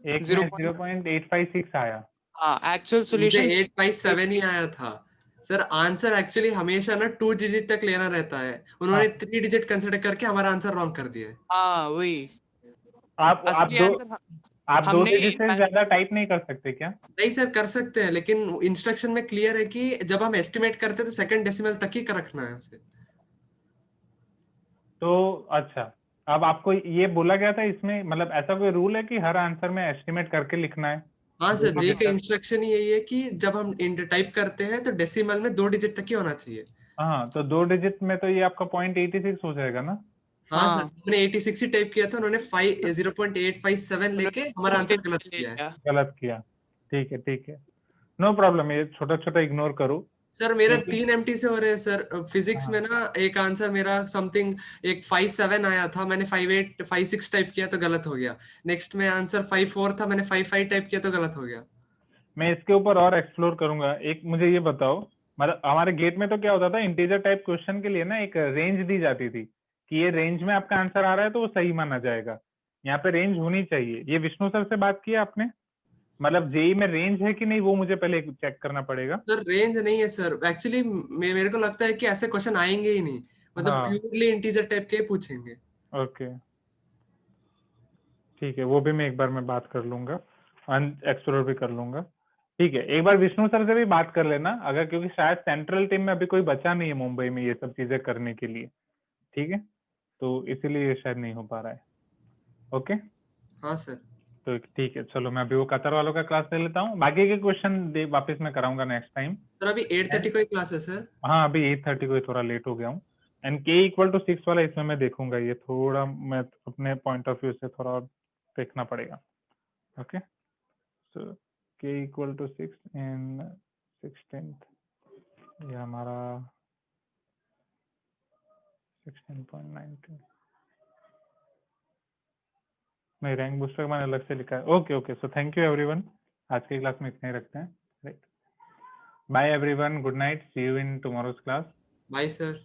Speaker 1: में
Speaker 4: 0.
Speaker 1: 0.856 आया।
Speaker 4: हाँ, एक्चुअल
Speaker 2: मुझे
Speaker 4: सॉल्यूशन
Speaker 2: 8/7 ही आया था सर। आंसर एक्चुअली हमेशा ना 2 डिजिट तक लेना रहता है, उन्होंने 3 डिजिट कंसिडर करके हमारा आंसर रॉन्ग कर दिया है।
Speaker 4: हाँ वही
Speaker 1: आप
Speaker 4: असली
Speaker 1: दो,
Speaker 4: आंसर।
Speaker 1: आप 2
Speaker 4: हमने
Speaker 1: डिजिट से ज्यादा टाइप नहीं कर सकते क्या?
Speaker 2: नहीं सर, कर सकते हैं, लेकिन इंस्ट्रक्शन में क्लियर है कि जब हम एस्टिमेट करते हैं तो सेकंड डेसिमल तक ही का रखना है उसे।
Speaker 1: तो अच्छा, अब आपको ये बोला गया था इसमें, मतलब ऐसा कोई रूल है कि हर आंसर में एस्टिमेट करके लिखना है?
Speaker 2: हाँ
Speaker 1: 2
Speaker 2: सर, जे
Speaker 1: डिजिट
Speaker 2: का
Speaker 1: तक?
Speaker 2: इंस्ट्रक्शन ही यही है कि जब हम टाइप करते हैं तो डेसिमल में 2 डिजिट तक ही होना चाहिए।
Speaker 1: हाँ, तो 2 डिजिट में तो ये आपका 0.86 हो जाएगा ना?
Speaker 2: हाँ सर,
Speaker 4: हाँ,
Speaker 2: हमने 86 ही टाइप किया था, उन्होंने 0.857 लेके हमारा आंसर गलत किया है।
Speaker 1: गलत किया। ठीक है, ठीक है, नो प्रॉब्लम, ये छोटा छोटा इग्नोर करो।
Speaker 2: सर मेरा
Speaker 1: क्योंकि-
Speaker 2: 3 एमटी से हो रहे हैं सर। फिजिक्स
Speaker 1: हाँ।
Speaker 2: में ना एक आंसर मेरा समथिंग एक 5-7 आया था, मैंने 5-8 5-6 टाइप किया तो गलत हो गया। नेक्स्ट में आंसर 5-4 था, मैंने 5-5 टाइप किया तो गलत हो गया।
Speaker 1: मैं इसके ऊपर और एक्सप्लोर करूंगा। एक मुझे ये बताओ, मतलब हमारे गेट में तो क्या होता था, इंटीजर टाइप क्वेश्चन के लिए ना एक रेंज दी जाती थी कि ये रेंज में आपका आंसर आ रहा है तो वो सही माना जाएगा। यहाँ पे रेंज होनी चाहिए। ये विष्णु सर से बात किया आपने? मतलब जेई में रेंज है कि नहीं वो मुझे पहले चेक करना पड़ेगा।
Speaker 2: सर रेंज नहीं है सर, एक्चुअली मेरे को लगता है कि ऐसे क्वेश्चन आएंगे ही नहीं, मतलब
Speaker 1: हाँ
Speaker 2: प्योरली इंटीजर टाइप के ही पूछेंगे।
Speaker 1: ओके ठीक है, वो भी मैं एक बार में बात कर लूंगा, एक्सप्लोर भी कर लूंगा। ठीक है, एक बार विष्णु सर से भी बात कर लेना अगर, क्योंकि शायद सेंट्रल टीम में अभी कोई बचा नहीं है मुंबई में ये सब चीजें करने के लिए। ठीक है, तो इसीलिए ये शायद नहीं हो पा रहा है। ओके,
Speaker 2: हाँ सर।
Speaker 1: तो ठीक है, चलो मैं अभी वो कतर वालों का क्लास ले लेता हूँ, बाकी के क्वेश्चन वापस मैं कराऊंगा नेक्स्ट टाइम।
Speaker 2: सर अभी 8:30 को ही क्लास है सर।
Speaker 1: हाँ अभी 8:30 को ही थोड़ा लेट हो गया हूँ। एंड k=6 वाला इसमें मैं देखूंगा, ये थोड़ा मैं अपने पॉइंट ऑफ व्यू से थोड़ा देखना पड़ेगा। ओके, सो k=6 इन 16th, ये हमारा 16.19 नहीं, रैंक बूस्टर मैंने अलग से लिखा है। Okay okay, so thank you everyone, आज की क्लास में इतना ही रखते हैं। Right, bye everyone, good night, see you in tomorrow's class.
Speaker 2: Bye sir.